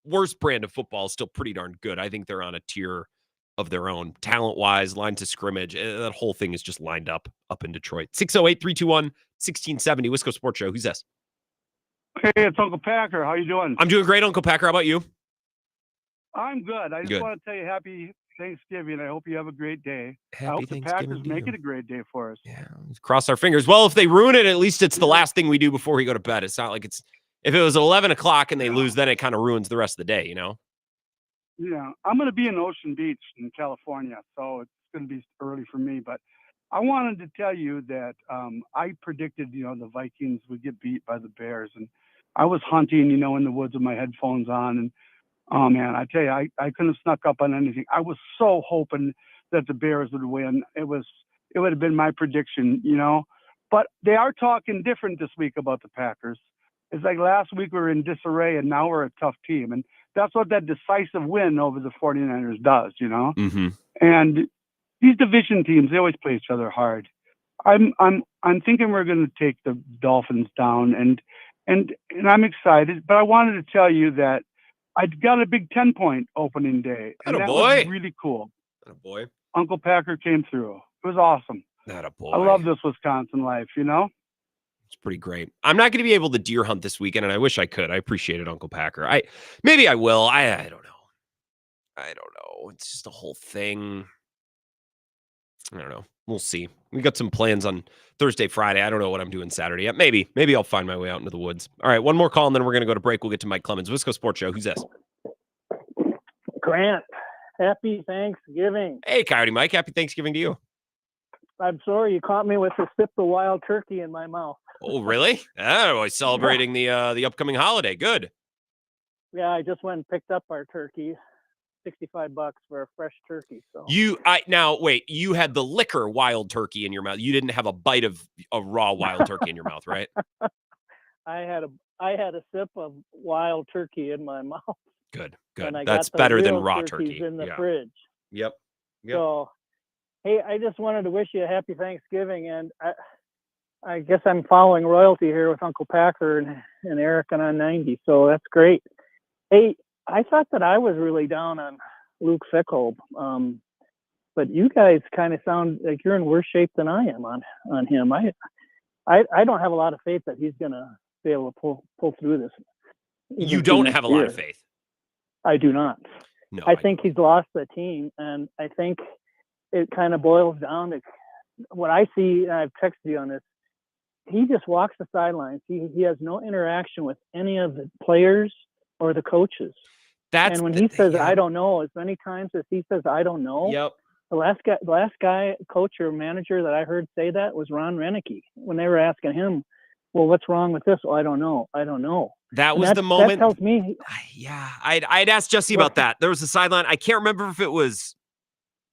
worst brand of football is still pretty darn good. I think they're on a tier of their own, talent-wise, lines of scrimmage. That whole thing is just lined up in Detroit. 608-321-1670, Wisco Sports Show. Who's this? Hey, it's Uncle Packer. How you doing? I'm doing great, Uncle Packer. How about you? I'm good. I just Good. want to tell you happy Thanksgiving. I hope you have a great day. I Happy hope the Thanksgiving Packers to make you. it a great day for us. Yeah, let's cross our fingers. Well, if they ruin it, at least it's the last thing we do before we go to bed. It's not like if it was 11 o'clock and they lose, then it kind of ruins the rest of the day, you know? Yeah, I'm going to be in Ocean Beach in California, so it's going to be early for me. But I wanted to tell you that I predicted, the Vikings would get beat by the Bears. And I was hunting, in the woods with my headphones on. And, oh, man, I tell you, I couldn't have snuck up on anything. I was so hoping that the Bears would win. It would have been my prediction, But they are talking different this week about the Packers. It's like last week we were in disarray, and now we're a tough team. And that's what that decisive win over the 49ers does, Mm-hmm. And these division teams, they always play each other hard. I'm thinking we're going to take the Dolphins down, and I'm excited. But I wanted to tell you that I got a Big 10-point opening day, and that was really cool. Attaboy. Uncle Packer came through. It was awesome. Attaboy. I love this Wisconsin life, It's pretty great. I'm not going to be able to deer hunt this weekend, and I wish I could. I appreciate it, Uncle Packer. Maybe I will. I don't know. It's just a whole thing. I don't know. We'll see. We got some plans on Thursday, Friday. I don't know what I'm doing Saturday yet. Maybe I'll find my way out into the woods. All right, one more call, and then we're going to go to break. We'll get to Mike Clemens, Wisco Sports Show. Who's this? Grant, happy Thanksgiving. Hey, Coyote Mike. Happy Thanksgiving to you. I'm sorry you caught me with a sip of wild turkey in my mouth. Oh, really? Oh, celebrating the upcoming holiday. Good. Yeah, I just went and picked up our turkey. $65 for a fresh turkey. So now wait, you had the liquor wild turkey in your mouth. You didn't have a bite of a raw wild turkey in your mouth, right? I had a sip of wild turkey in my mouth. Good. And I That's got the better than real raw turkeys turkey in the Yeah. fridge. Yep. So, hey, I just wanted to wish you a happy Thanksgiving, and I guess I'm following royalty here with Uncle Packer and Eric and on 90, so that's great. Hey, I thought that I was really down on Luke Fickell, but you guys kind of sound like you're in worse shape than I am on him. I don't have a lot of faith that he's going to be able to pull through this. You don't have a lot of faith. I do not. No, I think he's lost the team, and I think it kind of boils down to what I see, and I've texted you on this. He just walks the sidelines. He has no interaction with any of the players or the coaches. And when he says, I don't know, as many times as he says, I don't know. Yep. The last guy, coach or manager that I heard say that was Ron Renicky. When they were asking him, well, what's wrong with this? Oh, I don't know. That was the moment. That tells me. Yeah. I'd asked Jesse about that. There was a sideline. I can't remember if it was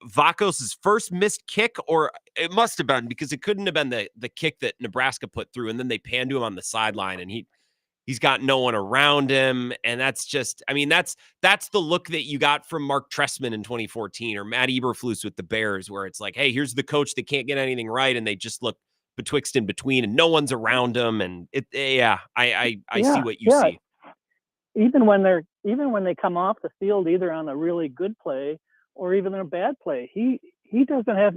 Vakos's first missed kick, or it must have been, because it couldn't have been the kick that Nebraska put through. And then they panned to him on the sideline, and he's got no one around him. And that's just, that's the look that you got from Mark Trestman in 2014, or Matt Eberflus with the Bears, where it's like, hey, here's the coach that can't get anything right, and they just look betwixt and between, and no one's around him. And I see what you see. Even when they come off the field, either on a really good play or even a bad play, he doesn't have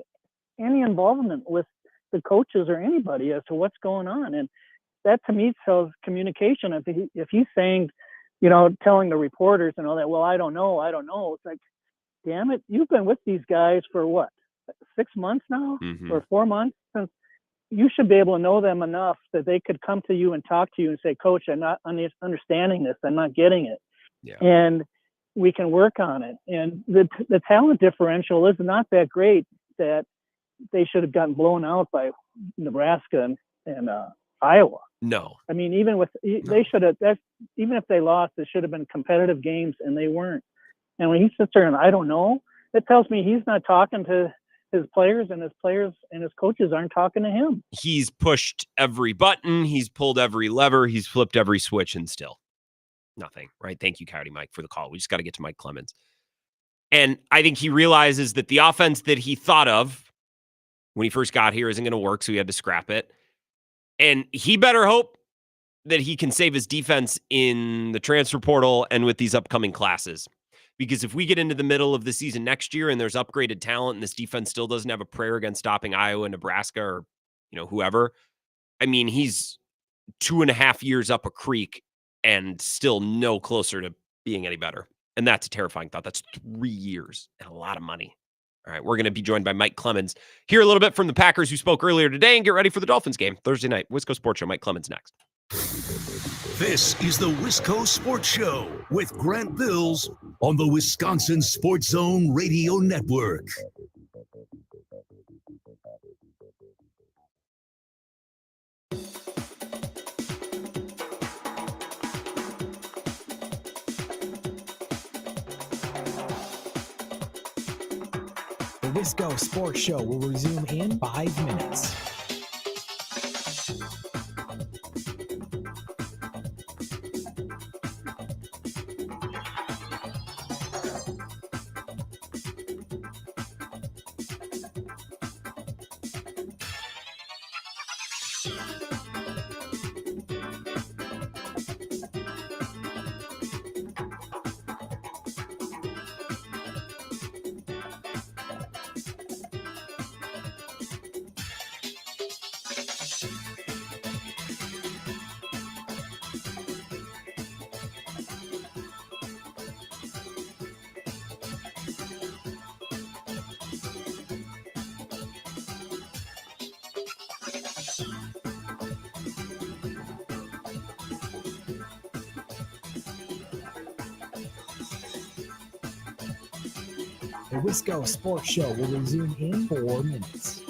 any involvement with the coaches or anybody as to what's going on. And that to me tells communication. If he's saying, telling the reporters and all that, well, I don't know. It's like, damn it, you've been with these guys for what, 6 months now, or 4 months? You should be able to know them enough that they could come to you and talk to you and say, Coach, I'm not understanding this. I'm not getting it. Yeah. And we can work on it. And the talent differential is not that great that they should have gotten blown out by Nebraska and Iowa. No. They should have, even if they lost, it should have been competitive games, and they weren't. And when he sits there and I don't know, that tells me he's not talking to his players, and his players and his coaches aren't talking to him. He's pushed every button. He's pulled every lever. He's flipped every switch, and still nothing, right? Thank you, Coyote Mike, for the call. We just got to get to Mike Clemens. And I think he realizes that the offense that he thought of when he first got here isn't going to work, so he had to scrap it. And he better hope that he can save his defense in the transfer portal and with these upcoming classes. Because if we get into the middle of the season next year and there's upgraded talent and this defense still doesn't have a prayer against stopping Iowa, Nebraska, or whoever, I mean, he's 2.5 years up a creek and still no closer to being any better. And that's a terrifying thought. That's 3 years and a lot of money. All right, we're going to be joined by Mike Clemens. Hear a little bit from the Packers who spoke earlier today and get ready for the Dolphins game Thursday night. Wisco Sports Show. Mike Clemens next. This is the Wisco Sports Show with Grant Bills on the Wisconsin Sports Zone Radio Network. The Wisco Sports Show will resume in 5 minutes. The Wisco Sports Show will resume in 4 minutes.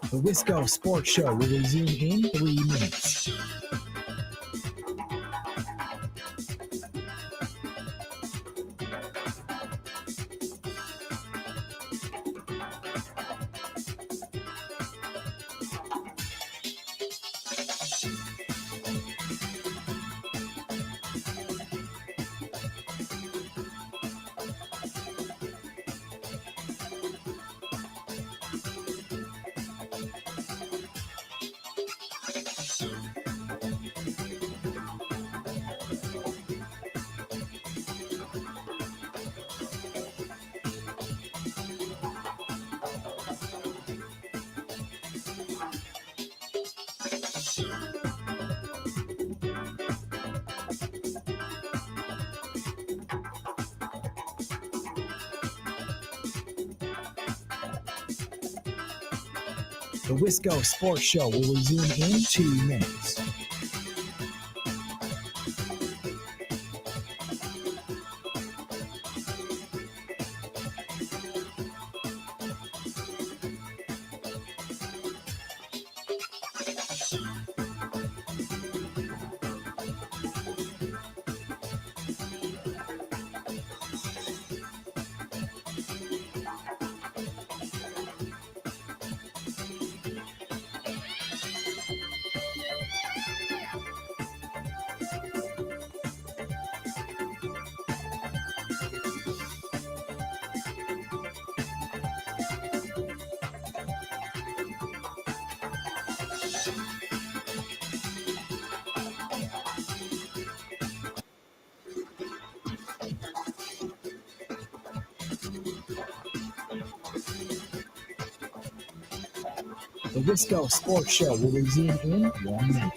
The Wisco Sports Show will resume in 3 minutes. The Wisco Sports Show will resume in 2 minutes. The Wisco Sports Show will resume in 1 minute.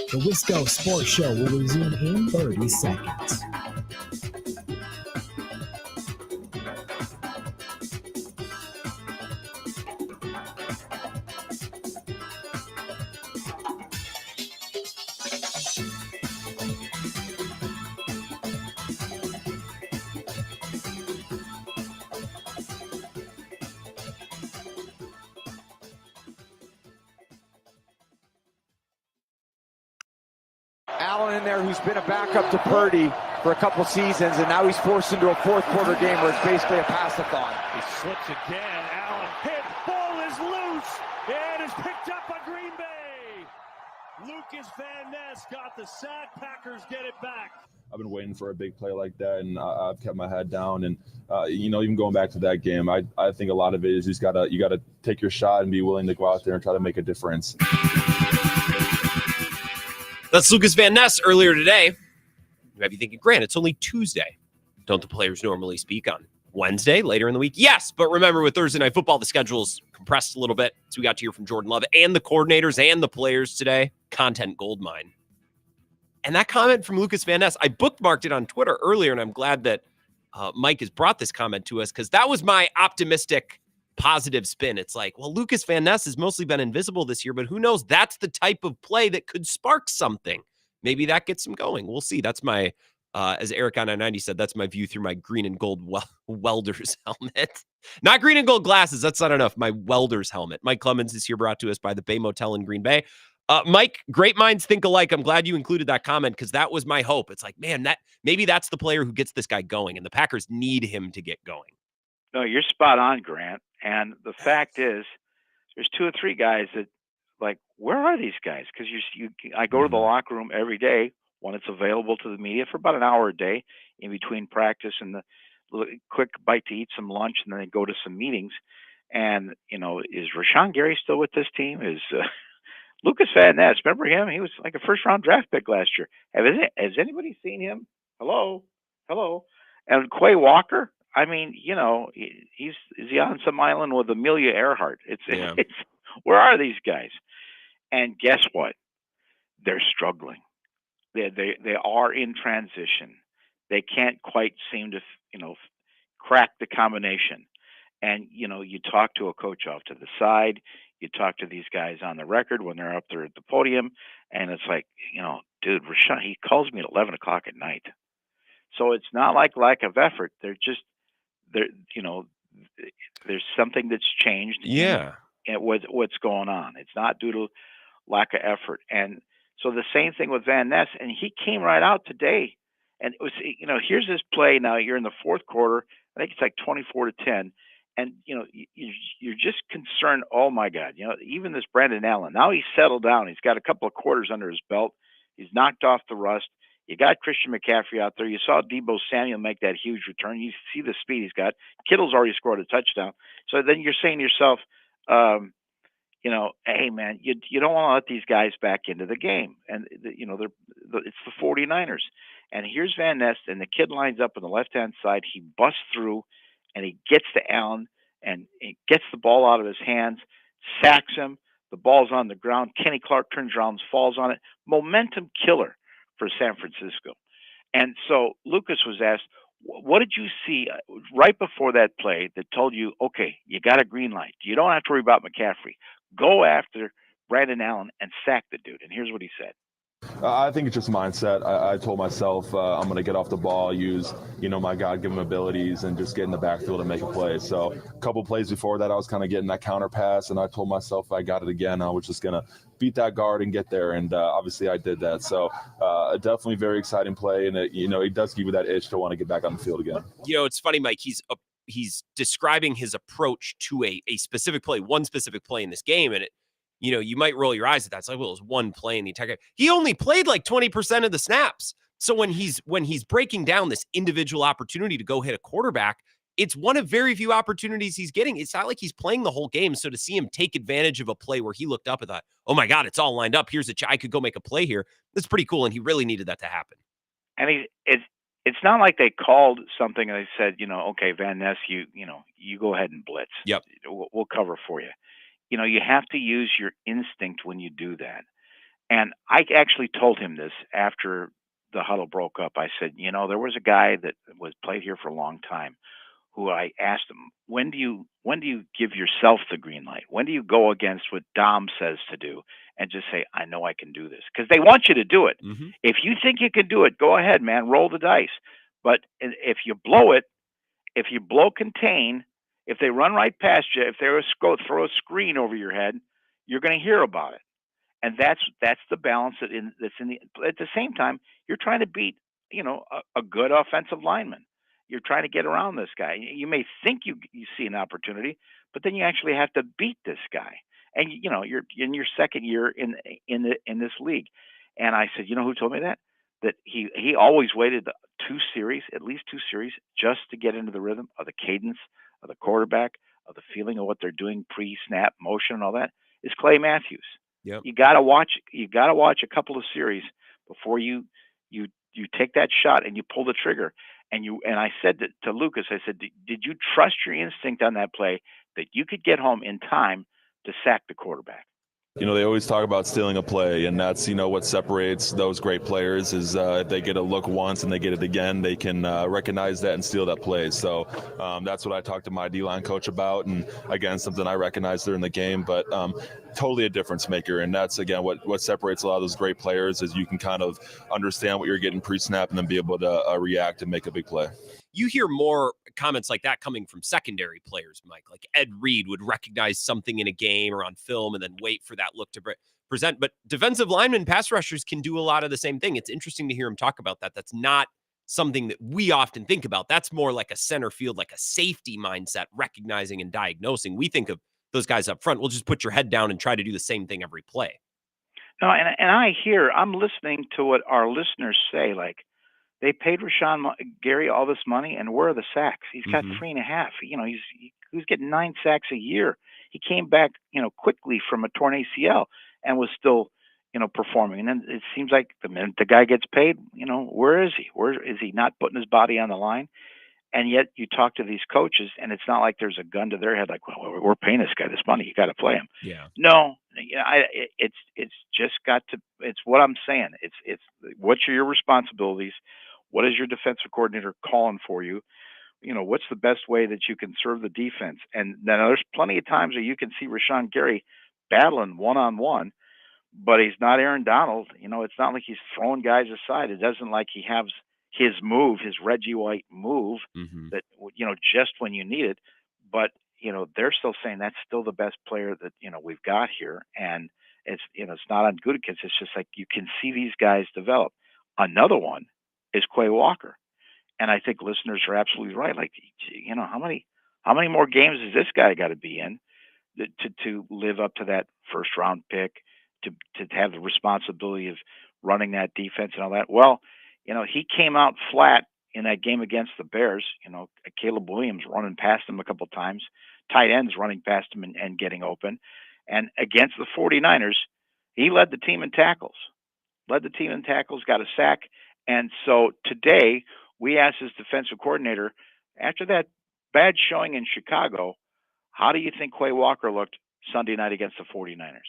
The Wisco Sports Show will resume in 30 seconds. Allen in there, who's been a backup to Purdy for a couple seasons, and now he's forced into a fourth quarter game where it's basically a pass-a-thon. He slips again. Allen hit. Ball is loose. And is picked up by Green Bay. Lucas Van Ness got the sack. Packers get it back. I've been waiting for a big play like that, and I've kept my head down. And even going back to that game, I think a lot of it is you gotta take your shot and be willing to go out there and try to make a difference. That's Lucas Van Ness earlier today. You might be thinking, Grant, it's only Tuesday. Don't the players normally speak on Wednesday, later in the week? Yes, but remember, with Thursday Night Football, the schedule's compressed a little bit. So we got to hear from Jordan Love and the coordinators and the players today. Content goldmine. And that comment from Lucas Van Ness, I bookmarked it on Twitter earlier, and I'm glad that Mike has brought this comment to us, because that was my optimistic, positive spin. It's like, well, Lucas Van Ness has mostly been invisible this year, but who knows? That's the type of play that could spark something. Maybe that gets him going. We'll see. That's my, as Eric on 990 said, that's my view through my green and gold welder's helmet. Not green and gold glasses. That's not enough. My welder's helmet. Mike Clemens is here, brought to us by the Bay Motel in Green Bay. Mike, great minds think alike. I'm glad you included that comment, because that was my hope. It's like, man, maybe that's the player who gets this guy going, and the Packers need him to get going. No, you're spot on, Grant. And the fact is, there's 2 or 3 guys that, like, where are these guys? Because I go to the locker room every day when it's available to the media for about an hour a day in between practice and the quick bite to eat some lunch, and then they go to some meetings. And, is Rashawn Gary still with this team? Is Lucas Van Ness, remember him? He was like a first-round draft pick last year. Has anybody seen him? Hello? And Quay Walker? I mean, is he on some island with Amelia Earhart? It's where are these guys? And guess what? They're struggling. They are in transition. They can't quite seem to, crack the combination. And, you talk to a coach off to the side, you talk to these guys on the record when they're up there at the podium, and it's like, dude, Rashawn, he calls me at 11 o'clock at night. So it's not like lack of effort. There's something that's changed. Yeah. And what's going on. It's not due to lack of effort. And so the same thing with Van Ness, and he came right out today. And it was, here's this play. Now you're in the fourth quarter. I think it's like 24-10. And, you're just concerned. Oh my God. Even this Brandon Allen, now he's settled down. He's got a couple of quarters under his belt. He's knocked off the rust. You got Christian McCaffrey out there. You saw Deebo Samuel make that huge return. You see the speed he's got. Kittle's already scored a touchdown. So then you're saying to yourself, hey man, you don't want to let these guys back into the game. And it's the 49ers. And here's Van Ness, and the kid lines up on the left-hand side. He busts through, and he gets to Allen, and he gets the ball out of his hands, sacks him. The ball's on the ground. Kenny Clark turns around, falls on it. Momentum killer for San Francisco. And so Lucas was asked, what did you see right before that play that told you, okay, you got a green light. You don't have to worry about McCaffrey. Go after Brandon Allen and sack the dude. And here's what he said. I think it's just mindset. I told myself I'm going to get off the ball, use, my God-given abilities, and just get in the backfield and make a play. So a couple plays before that, I was kind of getting that counter pass, and I told myself if I got it again, I was just going to beat that guard and get there. And obviously I did that. So definitely very exciting play. And, it does give you that itch to want to get back on the field again. It's funny, Mike. He's describing his approach to a specific play, one specific play in this game, and you might roll your eyes at that. It's like, well, it was one play in the entire game. He only played like 20% of the snaps. So when he's breaking down this individual opportunity to go hit a quarterback, it's one of very few opportunities he's getting. It's not like he's playing the whole game. So to see him take advantage of a play where he looked up and thought, oh my God, it's all lined up. Here's I could go make a play here. That's pretty cool. And he really needed that to happen. And it's not like they called something and they said, okay, Van Ness, you go ahead and blitz. Yep. We'll cover for you. You have to use your instinct when you do that. And I actually told him this after the huddle broke up. I said, there was a guy that was played here for a long time who I asked him, when do you give yourself the green light? When do you go against what Dom says to do and just say, I know I can do this? Because they want you to do it. Mm-hmm. If you think you can do it, go ahead, man, roll the dice. But if you blow it, if you blow contain, if they run right past you, if they throw a screen over your head, you're going to hear about it. And that's the balance at the same time, you're trying to beat, a good offensive lineman. You're trying to get around this guy. You may think you see an opportunity, but then you actually have to beat this guy. And you're in your second year in this league. And I said, who told me that? That he always waited at least two series, just to get into the rhythm of the cadence of the quarterback, of the feeling of what they're doing pre-snap motion and all that, is Clay Matthews. Yep. You gotta watch a couple of series before you take that shot and you pull the trigger. And I said to Lucas, I said, did you trust your instinct on that play that you could get home in time to sack the quarterback? They always talk about stealing a play, and that's, what separates those great players is if they get a look once and they get it again, they can recognize that and steal that play. So that's what I talked to my D-line coach about, and again, something I recognized during the game, but totally a difference maker. And that's, again, what separates a lot of those great players is you can kind of understand what you're getting pre-snap and then be able to react and make a big play. You hear more comments like that coming from secondary players, Mike. Like Ed Reed would recognize something in a game or on film and then wait for that look to present. But defensive linemen, pass rushers can do a lot of the same thing. It's interesting to hear him talk about that. That's not something that we often think about. That's more like a center field, like a safety mindset, recognizing and diagnosing. We think of those guys up front. We'll just put your head down and try to do the same thing every play. No, and I'm listening to what our listeners say, like, they paid Rashawn Gary all this money, and where are the sacks? He's got 3.5. He's getting 9 sacks a year. He came back, quickly from a torn ACL and was still, performing. And then it seems like the minute the guy gets paid, where is he? Where is he not putting his body on the line? And yet you talk to these coaches, and it's not like there's a gun to their head, like, well, we're paying this guy this money. You got to play him. Yeah. No, it's just got to. It's what I'm saying. It's what's your responsibilities. What is your defensive coordinator calling for you? What's the best way that you can serve the defense? And then there's plenty of times where you can see Rashawn Gary battling one-on-one, but he's not Aaron Donald. It's not like he's throwing guys aside. It doesn't like he has his move, his Reggie White move that, just when you need it. But, they're still saying that's still the best player that, we've got here. And it's, it's not on Gutekunst. It's just like you can see these guys develop. Another one is Quay Walker. And I think listeners are absolutely right. Like, how many more games has this guy got to be in to live up to that first round pick, to have the responsibility of running that defense and all that? Well, he came out flat in that game against the Bears. Caleb Williams running past him a couple of times, tight ends running past him and getting open. And against the 49ers, he led the team in tackles. Got a sack. And so today, we asked his defensive coordinator, after that bad showing in Chicago, how do you think Quay Walker looked Sunday night against the 49ers?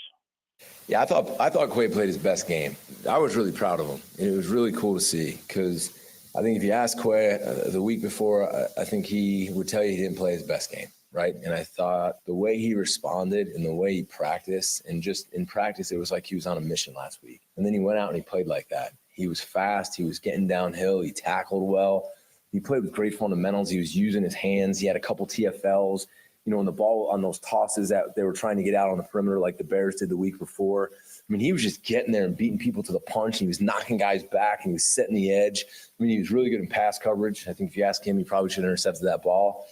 Yeah, I thought Quay played his best game. I was really proud of him. It was really cool to see because I think if you asked Quay the week before, I think he would tell you he didn't play his best game, right? And I thought the way he responded and the way he practiced, and just in practice, it was like he was on a mission last week. And then he went out and he played like that. He was fast. He was getting downhill. He tackled well. He played with great fundamentals. He was using his hands. He had a couple TFLs. On the ball on those tosses that they were trying to get out on the perimeter like the Bears did the week before. I mean, he was just getting there and beating people to the punch. He was knocking guys back, and he was setting the edge. I mean, he was really good in pass coverage. I think if you ask him, he probably should have intercepted that ball.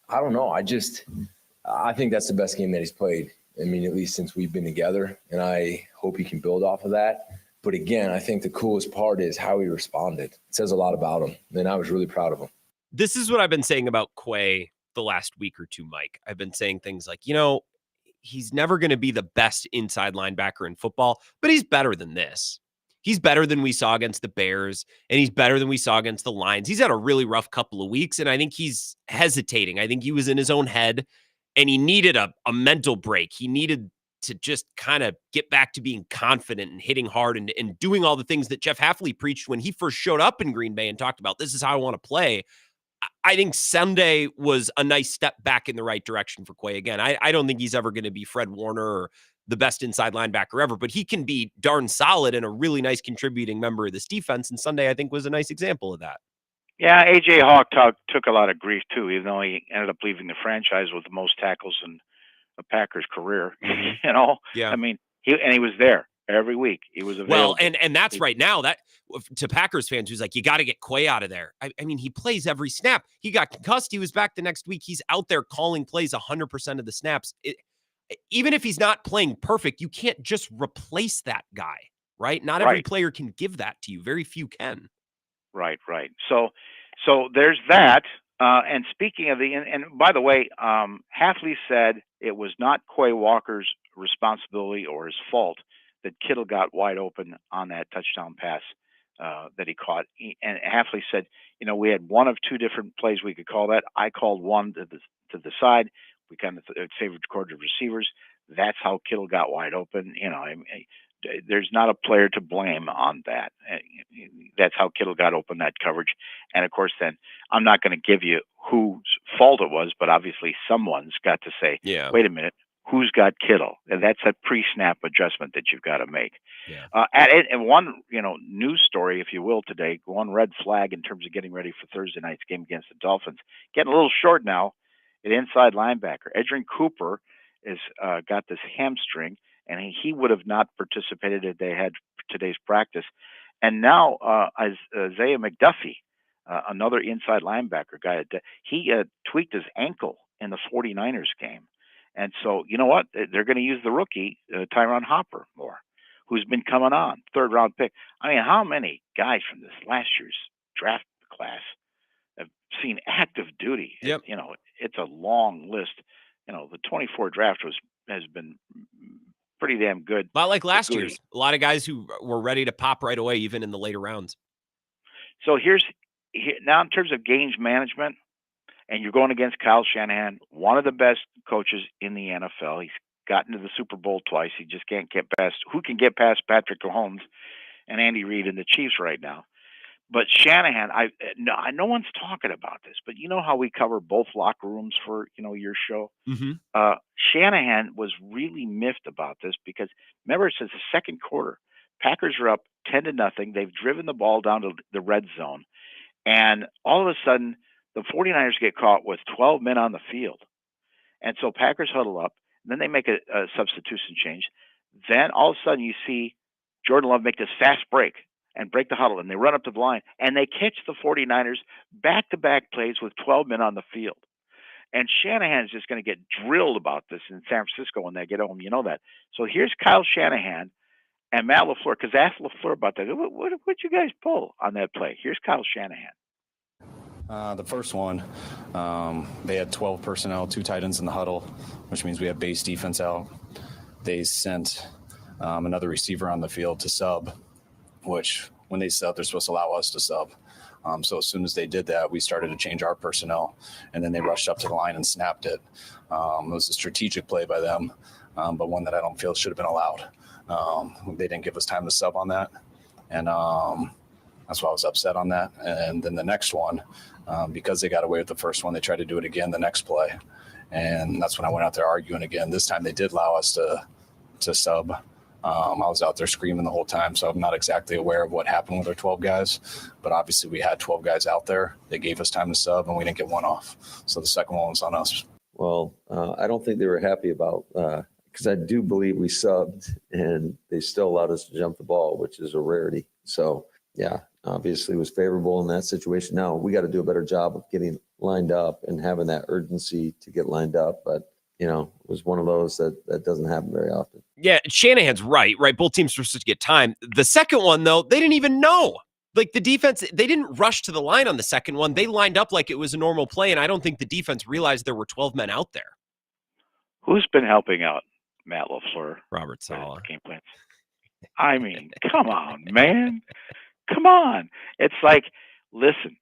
I don't know. I think that's the best game that he's played I mean, at least since we've been together, and I hope he can build off of that. But again, I think the coolest part is how he responded. It says a lot about him, and I was really proud of him. This is what I've been saying about Quay the last week or two, Mike. I've been saying things like, he's never going to be the best inside linebacker in football, but he's better than this. He's better than we saw against the Bears, and he's better than we saw against the Lions. He's had a really rough couple of weeks, and I think he's hesitating. I think he was in his own head, and he needed a mental break. He needed to just kind of get back to being confident and hitting hard and doing all the things that Jeff Hafley preached when he first showed up in Green Bay and talked about, this is how I want to play. I think Sunday was a nice step back in the right direction for Quay again. I don't think he's ever going to be Fred Warner or the best inside linebacker ever, but he can be darn solid and a really nice contributing member of this defense. And Sunday, I think, was a nice example of that. Yeah, A.J. Hawk took a lot of grief, too, even though he ended up leaving the franchise with the most tackles in a Packers career. Yeah. I mean, he was there every week. He was available. Well, and that's right now that to Packers fans who's like, you got to get Quay out of there. I mean, he plays every snap. He got concussed. He was back the next week. He's out there calling plays 100% of the snaps. Even if he's not playing perfect, you can't just replace that guy, right? Not every player can give that to you. Very few can. Right. So there's that. And speaking of and by the way, Hafley said it was not Quay Walker's responsibility or his fault that Kittle got wide open on that touchdown pass that he caught. And Hafley said, we had one of two different plays we could call that. I called one to the side. We kind of favored court of receivers. That's how Kittle got wide open. There's not a player to blame on that. That's how Kittle got open, that coverage. And of course, then I'm not going to give you whose fault it was, but obviously someone's got to say, wait a minute, who's got Kittle? And that's a pre-snap adjustment that you've got to make. Yeah. And one, news story, if you will, today, one red flag in terms of getting ready for Thursday night's game against the Dolphins. Getting a little short now at inside linebacker. Edgerrin Cooper is got this hamstring, and he would have not participated if they had today's practice. And now Isaiah McDuffie, another inside linebacker guy, he tweaked his ankle in the 49ers game. And so, you know what? They're going to use the rookie, Tyron Hopper, more, who's been coming on, third-round pick. I mean, how many guys from this last year's draft class have seen active duty? Yep. It's a long list. The 24 draft has been pretty damn good. A lot like last year's. A lot of guys who were ready to pop right away, even in the later rounds. So now in terms of games management, and you're going against Kyle Shanahan, one of the best coaches in the NFL. He's gotten to the Super Bowl twice. He just can't get past. Who can get past Patrick Mahomes and Andy Reid and the Chiefs right now? But Shanahan, no one's talking about this, but you know how we cover both locker rooms for your show. Mm-hmm. Shanahan was really miffed about this because remember, since the second quarter, Packers are up 10-0. They've driven the ball down to the red zone, and all of a sudden, the 49ers get caught with 12 men on the field, and so Packers huddle up. And then they make a substitution change. Then all of a sudden, you see Jordan Love make this fast break and break the huddle, and they run up to the line, and they catch the 49ers back-to-back plays with 12 men on the field. And Shanahan's just going to get drilled about this in San Francisco when they get home. You know that. So here's Kyle Shanahan and Matt LaFleur, because I asked LaFleur about that. What'd you guys pull on that play? Here's Kyle Shanahan. The first one, they had 12 personnel, 2 tight ends in the huddle, which means we have base defense out. They sent another receiver on the field to sub, which when they sub, they're supposed to allow us to sub. So as soon as they did that, we started to change our personnel, and then they rushed up to the line and snapped it. It was a strategic play by them, but one that I don't feel should have been allowed. They didn't give us time to sub on that, and that's why I was upset on that. And then the next one, because they got away with the first one, they tried to do it again the next play, and that's when I went out there arguing again. This time they did allow us to sub. I was out there screaming the whole time, so I'm not exactly aware of what happened with our 12 guys, but obviously we had 12 guys out there. They gave us time to sub, and we didn't get one off. So the second one was on us. Well, I don't think they were happy about because I do believe we subbed, and they still allowed us to jump the ball, which is a rarity. So, yeah, obviously it was favorable in that situation. Now we got to do a better job of getting lined up and having that urgency to get lined up. But was one of those that doesn't happen very often. Yeah, Shanahan's right? Both teams were supposed to get time. The second one, though, they didn't even know. Like the defense, they didn't rush to the line on the second one. They lined up like it was a normal play, and I don't think the defense realized there were 12 men out there. Who's been helping out Matt LaFleur? Robert Saleh. Game plans. I mean, come on, man. Come on. It's like, listen,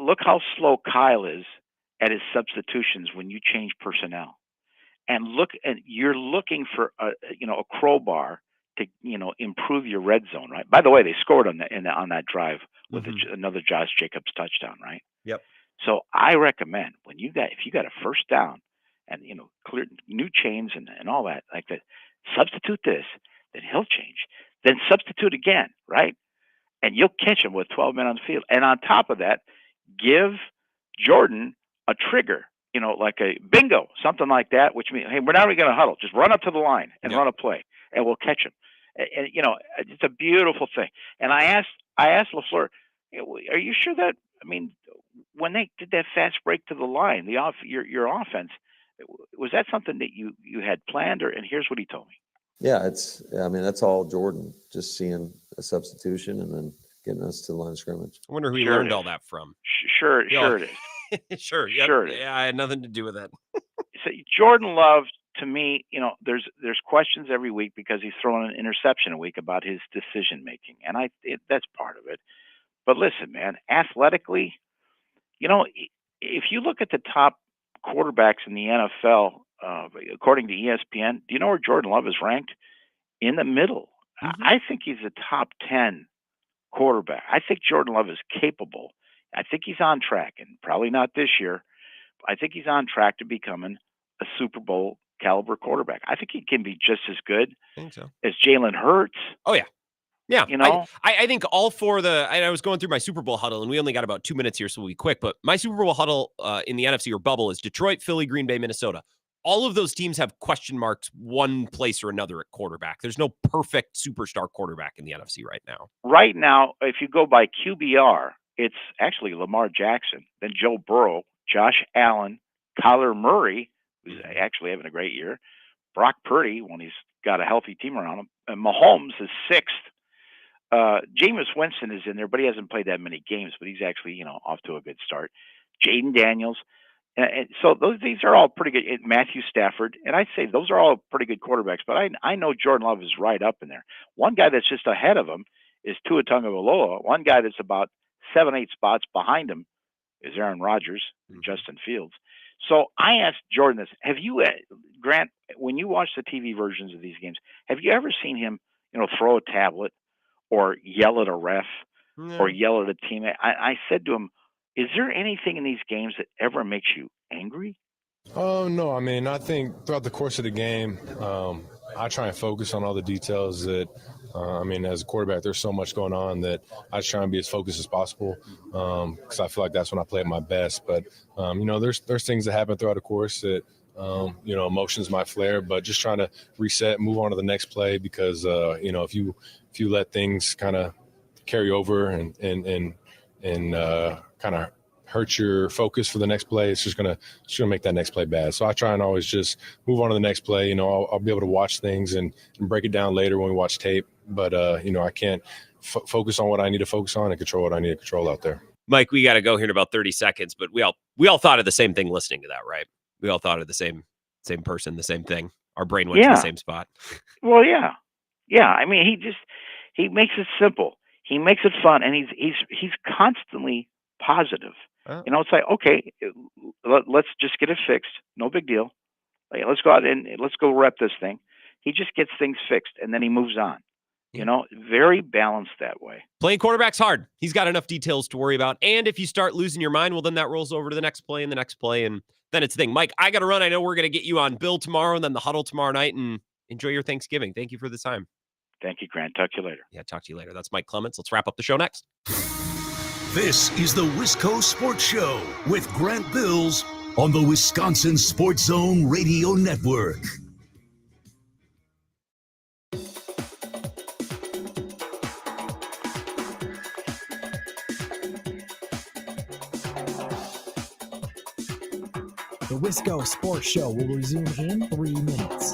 look how slow Kyle is at his substitutions when you change personnel. And you're looking for a crowbar to improve your red zone, right? By the way, they scored on that drive with another Josh Jacobs touchdown, right? Yep. So I recommend if you got a first down and clear new chains and all that like that, substitute this, then he'll change, then substitute again, right? And you'll catch him with 12 men on the field. And on top of that, give Jordan a trigger. Like a bingo, something like that, which means, hey, we're not even going to huddle. Just run up to the line and run a play, and we'll catch him. And it's a beautiful thing. And I asked LaFleur, are you sure that? I mean, when they did that fast break to the line, your offense, was that something that you had planned? And here's what he told me. Yeah, that's all Jordan. Just seeing a substitution and then getting us to the line of scrimmage. I wonder who he learned all that from. Sure it is. Sure. Yep. Sure. Yeah, I had nothing to do with that. So Jordan Love, to me, there's questions every week because he's throwing an interception a week about his decision making, and that's part of it. But listen, man, athletically, if you look at the top quarterbacks in the NFL, according to ESPN, do you know where Jordan Love is ranked? In the middle. I think he's a top 10 quarterback. I think Jordan Love is capable. I think he's on track, and probably not this year. I think he's on track to becoming a Super Bowl caliber quarterback. I think he can be just as good as Jalen Hurts. Oh, yeah. Yeah. I think all four of I was going through my Super Bowl huddle, and we only got about 2 minutes here, so we'll be quick. But my Super Bowl huddle in the NFC or bubble is Detroit, Philly, Green Bay, Minnesota. All of those teams have question marks one place or another at quarterback. There's no perfect superstar quarterback in the NFC right now. Right now, if you go by QBR, it's actually Lamar Jackson, then Joe Burrow, Josh Allen, Kyler Murray, who's actually having a great year, Brock Purdy when he's got a healthy team around him, and Mahomes is sixth. Jameis Winston is in there, but he hasn't played that many games, but he's actually, off to a good start. Jaden Daniels. And so these are all pretty good. Matthew Stafford. And I say those are all pretty good quarterbacks, but I know Jordan Love is right up in there. One guy that's just ahead of him is Tua Tagovailoa. One guy that's about 7-8 spots behind him is Aaron Rodgers and Justin Fields. So I asked Jordan this. Have you, Grant, when you watch the TV versions of these games, have you ever seen him, throw a tablet or yell at a ref or yell at a teammate? I said to him, is there anything in these games that ever makes you angry? No, I mean, I think throughout the course of the game, I try and focus on all the details that, as a quarterback, there's so much going on that I try and be as focused as possible because I feel like that's when I play at my best. But, there's things that happen throughout the course that, emotions might flare, but just trying to reset, move on to the next play because, if you let things kind of carry over and kind of hurt your focus for the next play, it's just gonna make that next play bad. So I try and always just move on to the next play. I'll be able to watch things and break it down later when we watch tape. But I can't focus on what I need to focus on and control what I need to control out there. Mike, we got to go here in about 30 seconds, but we all thought of the same thing listening to that, right? We all thought of the same person, the same thing. Our brain went to the same spot. Well, yeah. I mean, he makes it simple. He makes it fun, and he's constantly positive. It's like, okay, let's just get it fixed. No big deal. Let's go out and let's go rep this thing. He just gets things fixed, and then he moves on. Very balanced that way. Playing quarterback's hard. He's got enough details to worry about. And if you start losing your mind, well, then that rolls over to the next play and the next play, and then it's a thing. Mike, I got to run. I know we're going to get you on Bill tomorrow and then the huddle tomorrow night, and enjoy your Thanksgiving. Thank you for the time. Thank you, Grant. Talk to you later. Yeah, talk to you later. That's Mike Clemens. Let's wrap up the show next. This is the Wisco Sports Show with Grant Bills on the Wisconsin Sports Zone Radio Network. The The Wisco Sports Show will resume in 3 minutes.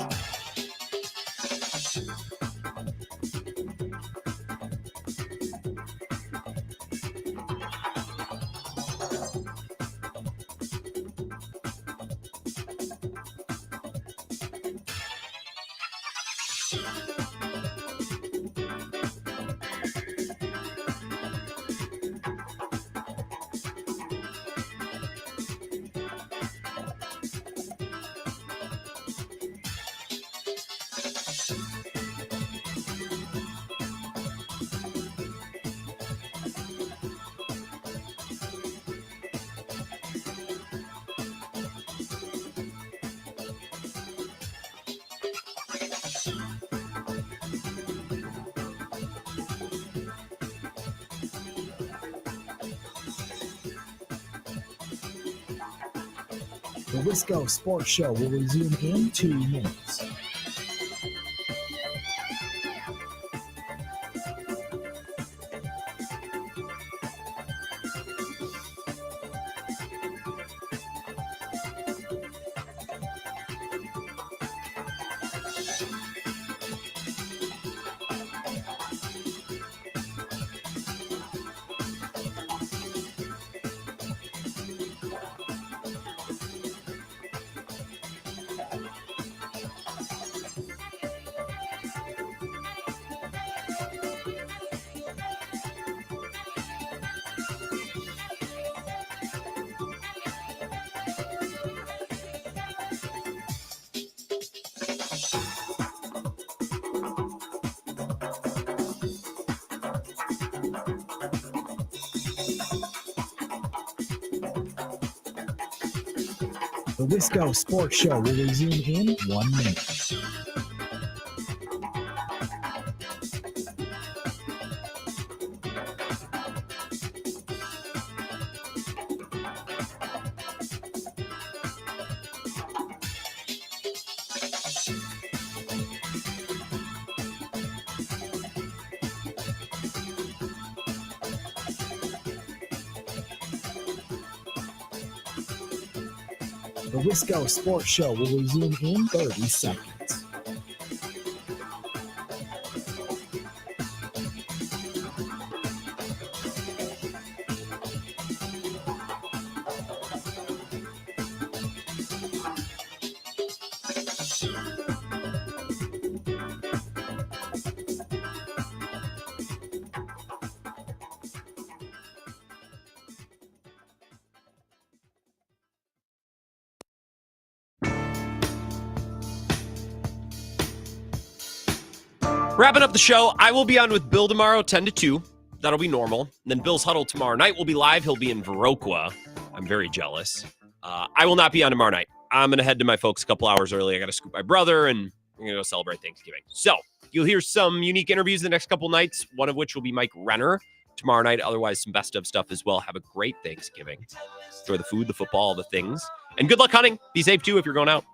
The Wisco Sports Show will resume in 2 minutes. The Wisco Sports Show will resume in 1 minute. The Wisco Sports Show will resume in 30 seconds. Wrapping up the show, I will be on with Bill tomorrow, 10 to 2. That'll be normal. And then Bill's Huddle tomorrow night will be live. He'll be in Viroqua. I'm very jealous. I will not be on tomorrow night. I'm going to head to my folks a couple hours early. I got to scoop my brother, and I'm going to go celebrate Thanksgiving. So you'll hear some unique interviews the next couple nights, one of which will be Mike Renner tomorrow night. Otherwise, some best of stuff as well. Have a great Thanksgiving. Enjoy the food, the football, the things. And good luck hunting. Be safe, too, if you're going out.